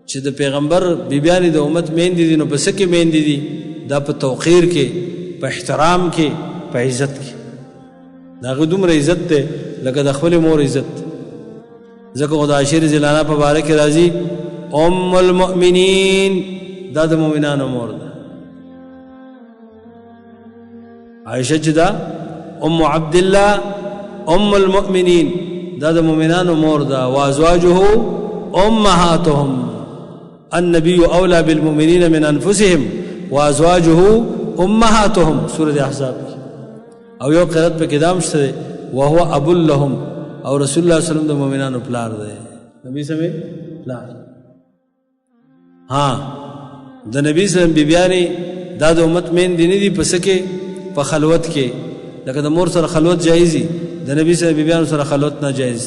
چې د پیغمبر بیبیانې د امت میندې دي نو په څه کې میندې دي دا په توقیر کې په احترام کې په عزت کې د هغه دومره عزت دی لکه د خپلې مور عزت ځکه خو د عائشې رضی الله عنها په باره کې راځي ام المؤمنین دا د مؤمنانو مور ده عائشہ چې دا ام عبد الله ام المؤمنین دا د مؤمنانو مور ده وازواجه امهاتهم النبي اولى بالمؤمنين من انفسهم وازواجه امهاتهم سوره احزاب او یو قرات په کدام شته وهو ابو لهم او رسول الله صلی الله علیه وسلم د مؤمنانو پلار ده نبی سمې پلار ها د نبی سلام بیبیانې دا د امت مین دي نه دي پس کې په خلوت کې لکه د مور سره خلوت جایز دي د نبی سره بیبیانو سره خلوت ناجایز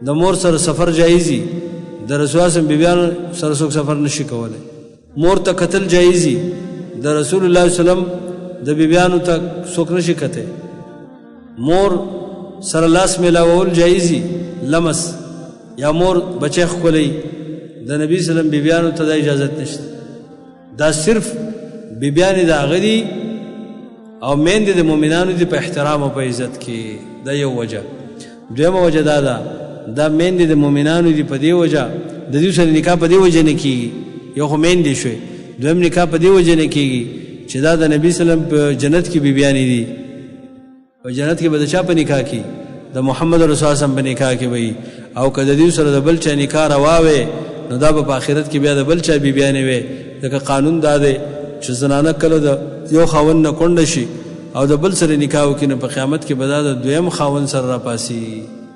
د مور سره سفر جایز دي د رسول الله سره بیبیانو سره څوک سفر نشي کولای مور ته قتل جایز دي د رسول الله صلی الله علیه وسلم د بیبیانو ته څوک نشي کته مور سره لاس میلاول جایزي لمس یا مور بچی ښکلی د نبی سلم بیبیانو ته دا اجازت نشته دا صرف بیبیانې د هغه دي او میندې د مؤمنانو دي په احترام او په عزت کې دا یو وجه دویمه وجه دا ده دا میندې د مؤمنانو دي په دې وجه د دوی سره نکاح په دې وجه نه کېږي یو خو میندې شوې دویم نکاح په دې وجه نه کېږي چې دا د نبی سلم په جنت کې بیبیانې دي په جنت کې به د چا په نکاح کې د محمد رسول الله په نکاح کې وي او که د دوی سره د بل چا نکاح روا وي نو دا به په آخرت کې بیا د بل چا بیبیانې وي ځکه قانون دا دی چې زنانه کله د یو خاوند نه کونډه شي او د بل سره نکاح وکړي نو په قیامت کې به دا د دویم خاوند سره راپاسي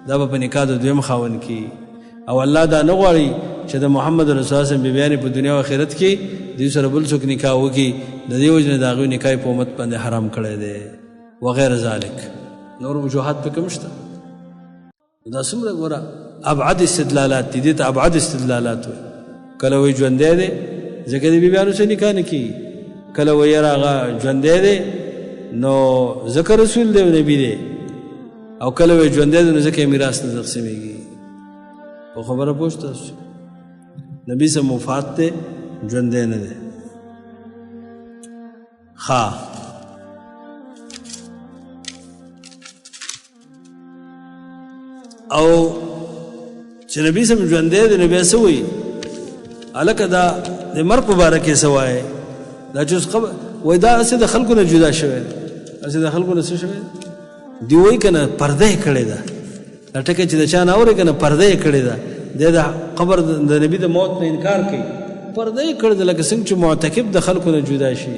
دا به په نکاح د دویم خاوند کې او الله دا نه غواړي چې د محمد رسول الله بیبیانې په دنیا او آخرت کې دوی سره بل څوک نکاح وکړي د دې وجه نه د هغوی نکاح په امت باندې حرام کړی دی وغیر ذلک نور وجوهات پکې هم شته دا څومره ګوره ابعد استدلالات دي دې ته ابعد استدلالات وایي کله وایي ژوندی دی ځکه د بیبیانو سره نکاح نه کېږي کله وایي یاره هغه ژوندی دی نو ځکه رسول دی او نبي دی او کله وایي ژوندی دی نو ځکه یې میراث نه تقسیمېږي په خبره پوه شو تاسو نبي سره مفات دی ژوندی نه دی ښه او چې نبی سم ژوندی دی نو بیا څه وایي هلکه دا د مرګ په باره کې څه وایي دا چې اوس وایي دا هسې د خلکو نه جدا شوی دی هسې د خلکو نه څه شوی دی وایي که نه پرده یې کړې ده دا ټکه چې د چا نه اورې که نه پرده یې کړې ده دی د قبر د نبي د موت نه انکار کوي پرده یې کړې ده لکه څنګه چې معتکف د خلکو نه جدا شي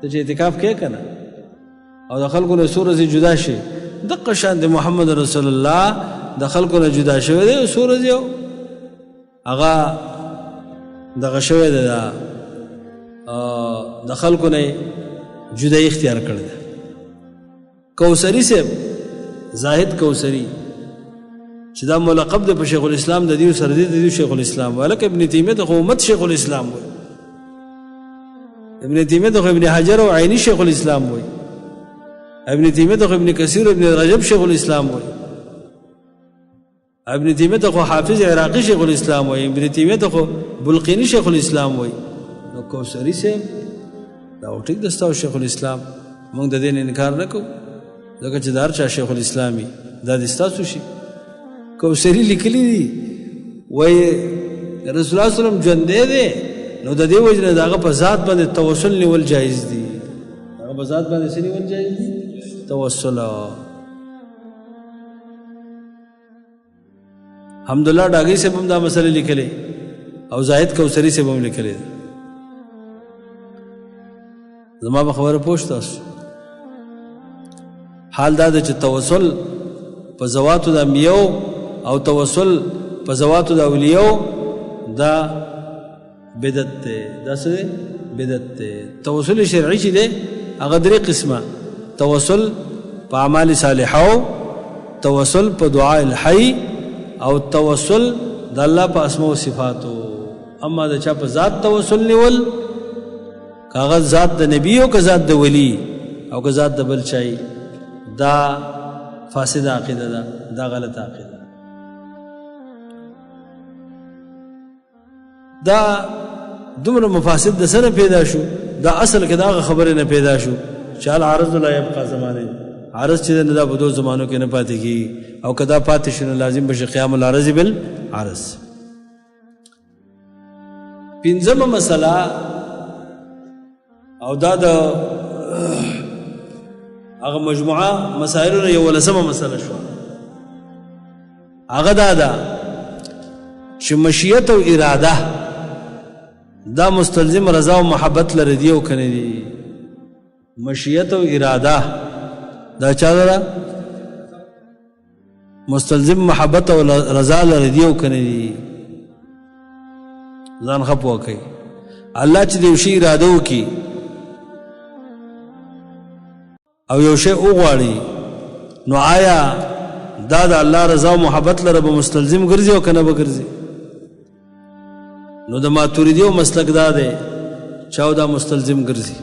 ته چې اعتکاف کوې که نه او د خلکو نه څو ورځې جدا شي دقه شان د محمد رسول الله د خلکو نه جدا شوی دی څو ورځې هغه دغه شوی دی د خلکو نه جدایي اختیار کړی ده کوثري صاحب زاهد کوثري چې دا ملقب دی په شیخ الاسلام د دیو سره دی د دیو شیخ الاسلام ولکه ابن تیمیه د امت شیخ الاسلام وایي ابن تیمیه د ابن حجر او عینی شیخ الاسلام وایي ابن تیمیه د ابن کثیر ابن رجب شیخ الاسلام وایي ابن تیمیه د حافظ عراقی شیخ الاسلام وایي ابن تیمیه د بلقینی شیخ الاسلام وایي نو کوثري صاحب دا ټیک د ستاسو شیخ الاسلام موږ د دې انکار نه کوو ځکه چې د هر چا شیخ الاسلامي دا د ستاسو شي کوثري لیکلي دي وایي رسول الله صلی الله علیه وسلم ژوندی دی نو د دې وجه نه د هغه په ذات باندې توسل نیول جایز دي هغه په ذات باندې څه نیول جایز دي توسل حمدالله ډاګی صاحب هم دا مسئله لیکلې او زاهد کوثري صاحب هم لیکلې زما په خبره پوه شو تاسو حال دا ده چې توسل په ذواتو د انبیاو او توسل په ذواتو د اولیاو دا بدعت دی دا څه دی بدعت دی توسل شرعي چې دی هغه درې قسمه توسل په اعمال صالحو توسل په دعاء الحي او توسل د الله په اسماء او صفاتو اما د چا په ذات توسل نیول کاغذ ذات د نبی او که ذات د ولی او که ذات د بل چای دا فاسد عقیده ده دا غلط عقیده دا دومره مفاسد د سره پیدا شو دا اصل کې دا خبره نه پیدا شو چې العرض لا يبقى زمانه عرض چې نه دا په دوه زمانو کې نه پاتې کیږي او کدا پاتې شنه لازم بشي قیام العرض بالعرض پنځمه مسله او دا د هغه مجموعه مسائلو یو ولسمه مسله شو هغه دا ده چې مشیت او اراده دا مستلزم رضا او محبت لري دی او کنه دی مشیت او اراده دا چا ده مستلزم محبت او رضا لري دی او کنه دی ځان خپو کوي الله چې دی شی اراده وکي او یو شی وغواړي نو آیا دا د الله رضا او محبت لره به مستلزم ګرځي او کنه به ګرځي نو د ماتوریدیو مسلک دا دی چاو دا مستلزم ګرځي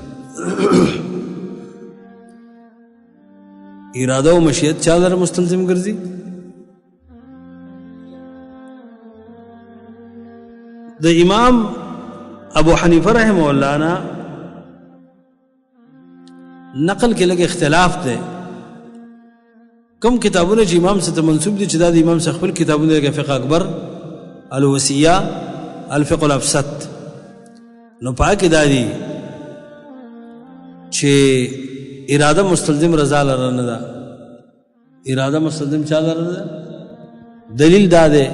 اراده او مشیت چا لره مستلزم ګرځي؟ د امام ابو حنیفه رحمه الله نه نقل کې لږ اختلاف دی. کوم کتابونه چې امام څخه منسوب دي چې دا د امام څخه خپل کتابونه لکه فقه اکبر، الوصیه، الفقه الابسط، نو پاک دا دي چې اراده مستلزم رضا لره نه ده. اراده مستلزم چا لره ده؟ دلیل دا دی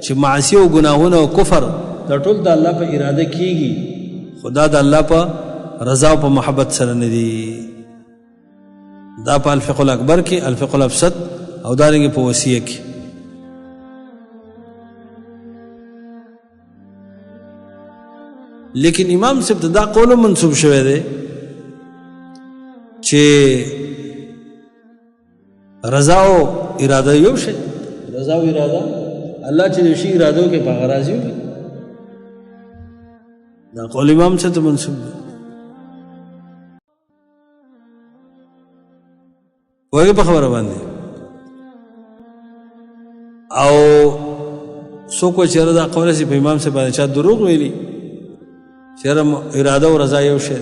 چې معاصی او ګناهونه او کفر دا ټول د الله په اراده کیږي، خدا د الله په رضا او په محبت سره نه دي. دا په الفقه الاکبر کې، الفقه الابسط او دارنګه په وصیه کې. لیکن امام سے ابتدا قول منسوب شوه دی چې رضا او اراده یو شی. رضا او اراده الله چې شي اراده کې په راضي وي، دا قول امام سے منسوب دی. وایي په خبره باندې او څوک چې دا قول سي په امام سے باندې چا دروغ ویلي شرم اراده او رضا یو شی.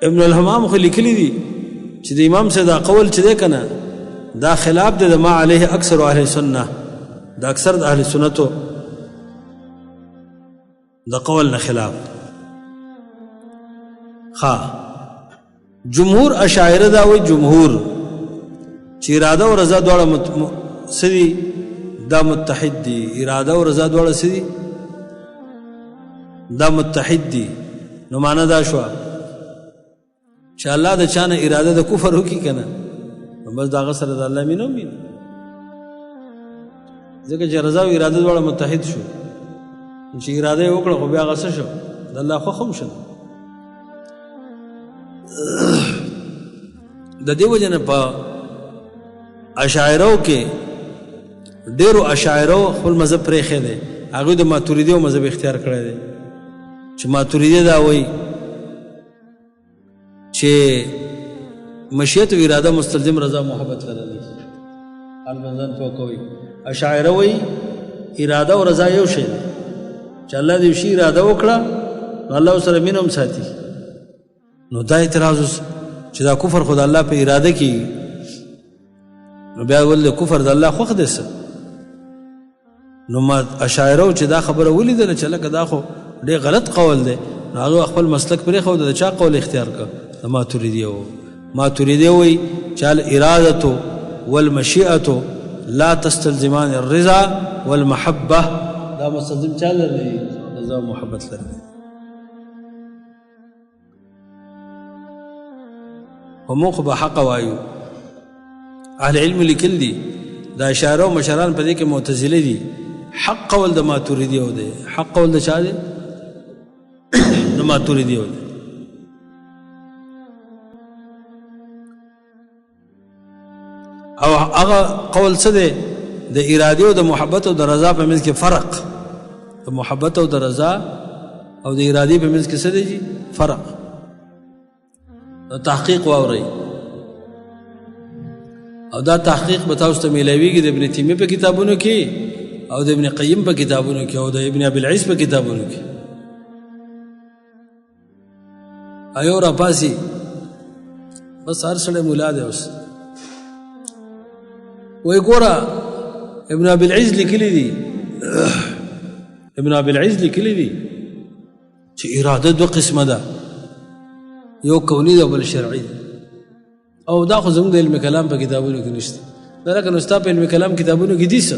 ابن الحمام خو لیکلی دي چې د امام سے دا قول چې دی کنه دا خلاف دی د ما علیه اکثر اهل سنت، دا اکثر د اهل سنتو د قول نه خلاف. جمهور اشاعره دا وی جمهور چې اراده او رضا دواړه سدي دا متحد دي. اراده او رضا دواړه سدي دا متحد دي. نو معنا دا شو چې الله د چانه اراده د کفر وکي کنه بس دا غسر د الله مينو مين، ځکه چې رضا او اراده دواړه متحد شو چې اراده وکړه خو بیا غسر شو د الله خو خم شو. د دې وجه نه په اشاعره کې ډېرو اشاعره خپل مذهب پرې خې دي. هغه د ماتوریدی او مذهب اختیار کړی دی چې ماتوریدی دا وایي چې مشیت او اراده مستلزم رضا محبت لره دي. البنزان تو کوي اشاعره وایي اراده او رضا یو شی دی چې الله دې شي اراده وکړه الله سره مينوم ساتي. نو دا اعتراض چې دا کفر خدای الله په اراده کې، نو بیا ول کفر د الله خوښ دی. نو ما اشاعره چې دا خبره ولیدل چې لکه دا خو ډېر غلط قول دی، نو هغه خپل مسلک پرې خو د چا قول اختیار کړ؟ د ماتوریدی وو. ماتوریدی وایي چې الاراده والمشیئه لا تستلزمان الرضا والمحبه، دا مستلزم چا لري؟ رضا او محبت لري. وموخ به حق وایو. اهل علم لیکل دي دا اشاره او مشران په دې کې معتزله دي. حق قول د ماتوریدی او دی، حق قول د چا دی؟ د ماتوریدی او دی. او هغه قول څه دی؟ د اراده او د محبت او د رضا په منځ کې فرق. د محبت او د رضا او د اراده په منځ کې څه دی؟ فرق. تحقیق واوري او دا تحقیق به تاسو ته ملويږي د ابن تیمیه په کتابونو کې او د ابن قیم په کتابونو کې او د ابن ابي العز په کتابونو کې. ایو را پاسي بس هر سړی مولا دی. اوس وای ګوره ابن ابي العز لیکلی دي، ابن ابي العز لیکلی دي چې اراده دو قسمه ده، یو کونی ده او بل شرعي ده. او دا خو زموږ د علم کلام په کتابونو کې نشته. دا لکه نو ستا په علم کلام کتابونو کې دي څه،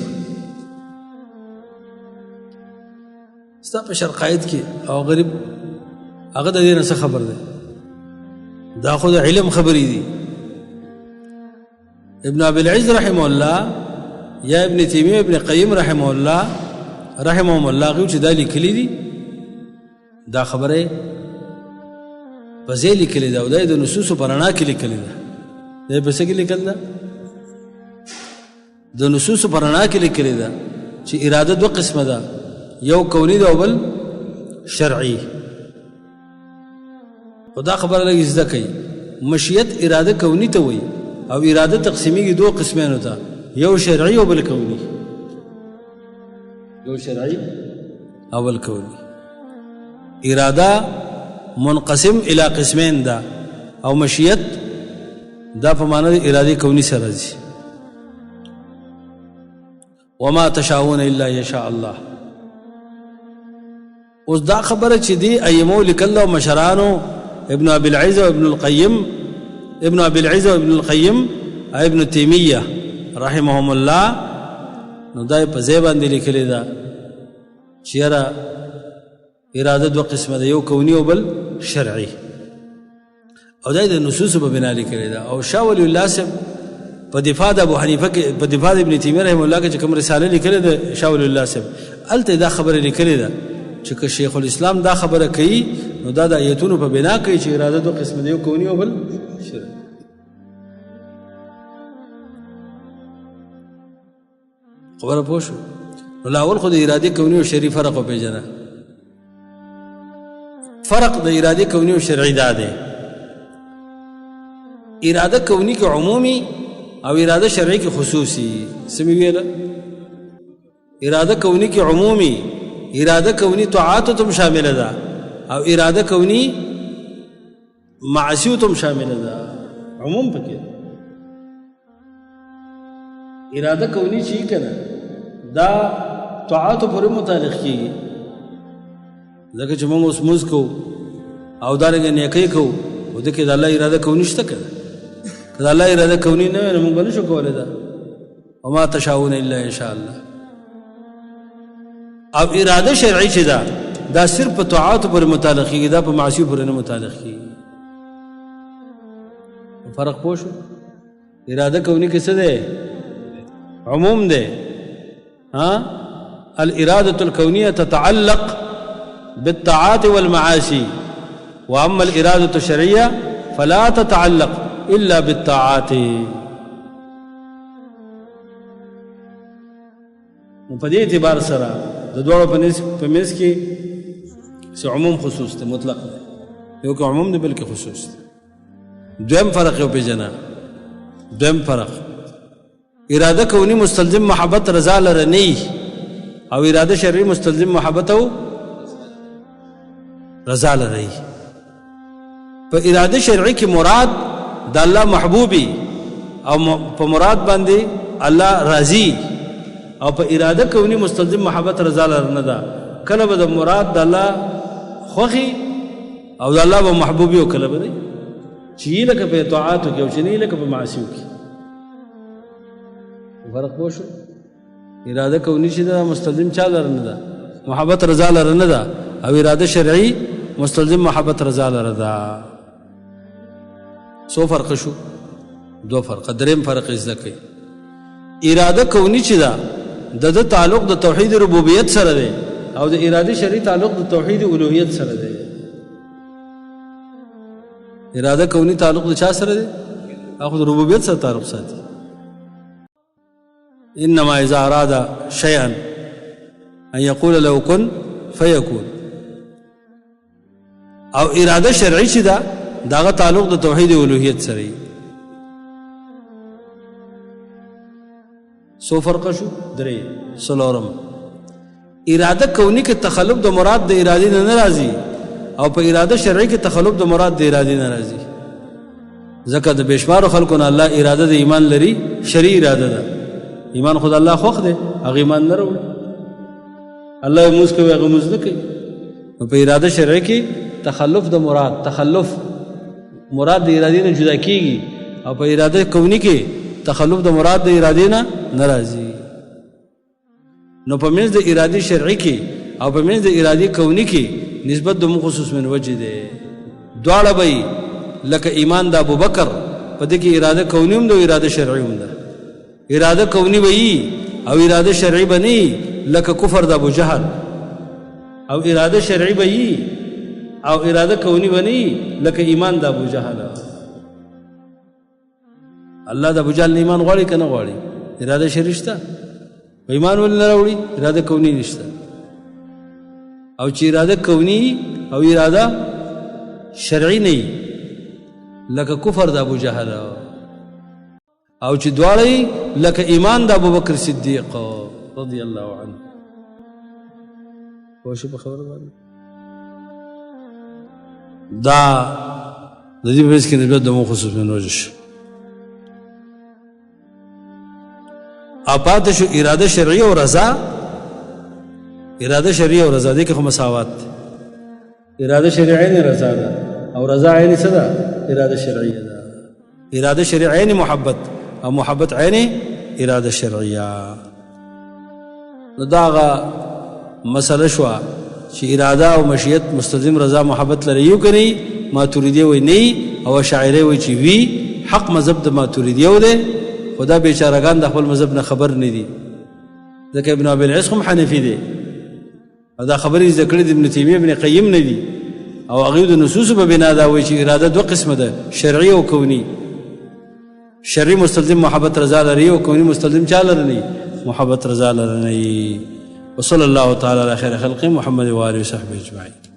ستا په شرقایت کې او غریب هغه د دې نه څه خبر ده؟ دا خو د علم خبرې دي. ابن ابي العز رحمه الله یا ابن تیمیه ابن قیم رحمه الله رحمهم الله غو چې دا لیکلي دي دا خبره په ځای لیکلي ده او دا د نصوصو په رڼا کې لیکلي ده. دا په څه کې لیکل ده؟ د نصوصو په رڼا کې لیکلي ده چې اراده دو قسمه ده، یو کونی ده او بل شرعي. خدا خبره لګي زده کوي مشیت اراده کونی ته وایي او اراده تقسیمیږي دو قسمینو ته یو شرعي او بل کونی یو شرعي او بل کونی اراده منقسم الى قسمین ده او مشیت دا په معنا د اراده کونی سره راځي وما تشاؤون الا يشاء الله اوس دا خبره چې دی ایمو لیکل او مشرانو ابن ابي العز وابن القيم ابن ابي العز وابن القيم ابن تيميه رحمهم الله نو دای په ځای باندې لیکلی دا چیرې اراده دو قسمه ده یو کونی او بل شرعي او دای د نصوص په بنا لیکلی دا او شاه ولی الله صاحب په دفاع د ابو حنیفه کې په دفاع د ابن تیمیه رحمه الله کې کوم رساله لیکلې ده شاه ولی الله صاحب الته دا خبره لیکلې ده چې شیخ الاسلام دا خبره کوي نو دا د آیتونو په بنا کوي چې اراده دو قسم دی یو کونی او بل شرعي خبره پوه شو نو لاول خو د اراده کونی او شرعي فرق وپېژنه فرق د اراده کونی او شرعي دا دی اراده کونی کې عمومي او اراده شرعي کې خصوصي سمې ویله اراده کونی کې عمومي اراده کونی طاعات تم شامل ده او اراده کونی معصیت تم شامل ده عموم پکې اراده کونی چی کنه دا طاعات پر متعلق کیږي ځکه چې موږ اوس موږ کو او دارنګ نیکي کو او د کې د الله اراده کونی شته کنه کله الله اراده کونی نه وي موږ نشو کولای دا وما تشاؤون الا ان شاء الله او اراده شرعي چې دا صرف په طاعات پر متعلق کیږي دا په معصیت پر نه متعلق کیږي فرق پوه شو اراده کونی کې څه ده عموم ده ها الاراده الكونيه تتعلق بالطاعات والمعاصي واما الاراده الشرعيه فلا تتعلق الا بالطاعات په دې اعتبار سره د دوړو په منځ کې څه عموم خصوص ته مطلق ده یو که عموم نه بلکې خصوص ده دویم فرق یو پیژنه دویم فرق اراده کونی مستلزم محبت رضا لرنی او اراده شرعی مستلزم محبت او رضا لري په اراده شرعی کې مراد د الله محبوبي او په مراد باندې الله راضي او په اراده کونی مستلزم محبت رضا لرنه ده کله به د مراد د الله خوخي او د الله به محبوبي او کله به چې لکه په طاعات کې او چې نه لکه په معصیت کې فرق پوه شو اراده کونی چې دا مستلزم چا لرنه ده محبت رضا لرنه ده او اراده شرعي مستلزم محبت رضا لرنه ده سو فرق شو دو فرق دریم فرق زده کوي اراده کونی چې دا د تعلق د توحید ربوبیت سره ده او د اراده شرعي تعلق د توحید الوهیت سره ده اراده کونی تعلق د چا سره ده هغه د ربوبیت سره تعلق ساتي انما اذا اراد شيئا ان يقول له كن فيكون او اراده شرعي چې دا داغه تعلق د توحید الوهیت سره سو فرق شو درې سلورم اراده کونی کې تخلف د مراد د اراده نه ناراضي او په اراده شرعي کې تخلف د مراد د اراده نه ناراضي ځکه د بشمار خلکو نه الله اراده د ایمان لري شرعي اراده ده ایمان خود الله خوښ دی هغه ایمان نه راوړي الله یې موږ کوي هغه موږ نه کوي په اراده شرعي کې تخلف د مراد تخلف مراد د اراده نه جدا کیږي او په اراده کونی کې تخلف د مراد د اراده نه ناراضي نو په منځ د اراده شرعي کې او په منځ د اراده کونی کې نسبت د مخصوص من وجه ده دواړه به لکه ایمان د ابوبکر په دې کې اراده کونی هم د اراده شرعي هم ده اراده کونی وي او اراده شرعي بني لکه کفر د ابو جهل او اراده شرعي وي او اراده کونی بني لکه ایمان د ابو جهل الله د ابو جهل ایمان غواړي کنه غواړي اراده شرعي شته ایمان ول نه راوړي اراده کونی نشته او چې اراده کونی او اراده شرعي نه لکه کفر د ابو جهل او چې دواړه لکه ایمان د ابوبکر صدیق رضی الله عنه. پوه شو په خبره باندې؟ دا د دې په کې نسبت د مو خصوص من وجه شو. اپات شو اراده شرعیه او رضا. اراده شرعیه او رضا دي کې خو مساوات. اراده شرعیه عین رضا ده او رضا عین څه ده؟ اراده شرعیه ده. اراده شرعیه عین محبت او محبت عین اراده شرعیه. نو داغه مسله شو چې اراده او مشیت مستلزم رضا محبت لري یو کني ماتوریدی وای نه او شاعری وای چې وی حق مذهب د ماتوریدی و ده. خدا بیچارهګان د خپل مذهب نه خبر نه دي ځکه ابن ابي العز هم حنفي دي او دا خبرې ذکر دي ابن تیمیه ابن قیم نه دي او هغه د نصوص په بنا دا وای چې اراده دوه قسمه ده شرعي او کونی. شرعي مستلزم محبت رضا لري او کونی مستلزم چا لري محبت رضا لري. وصلى الله تعالى على خير خلقه محمد وآله وصحبه اجمعين.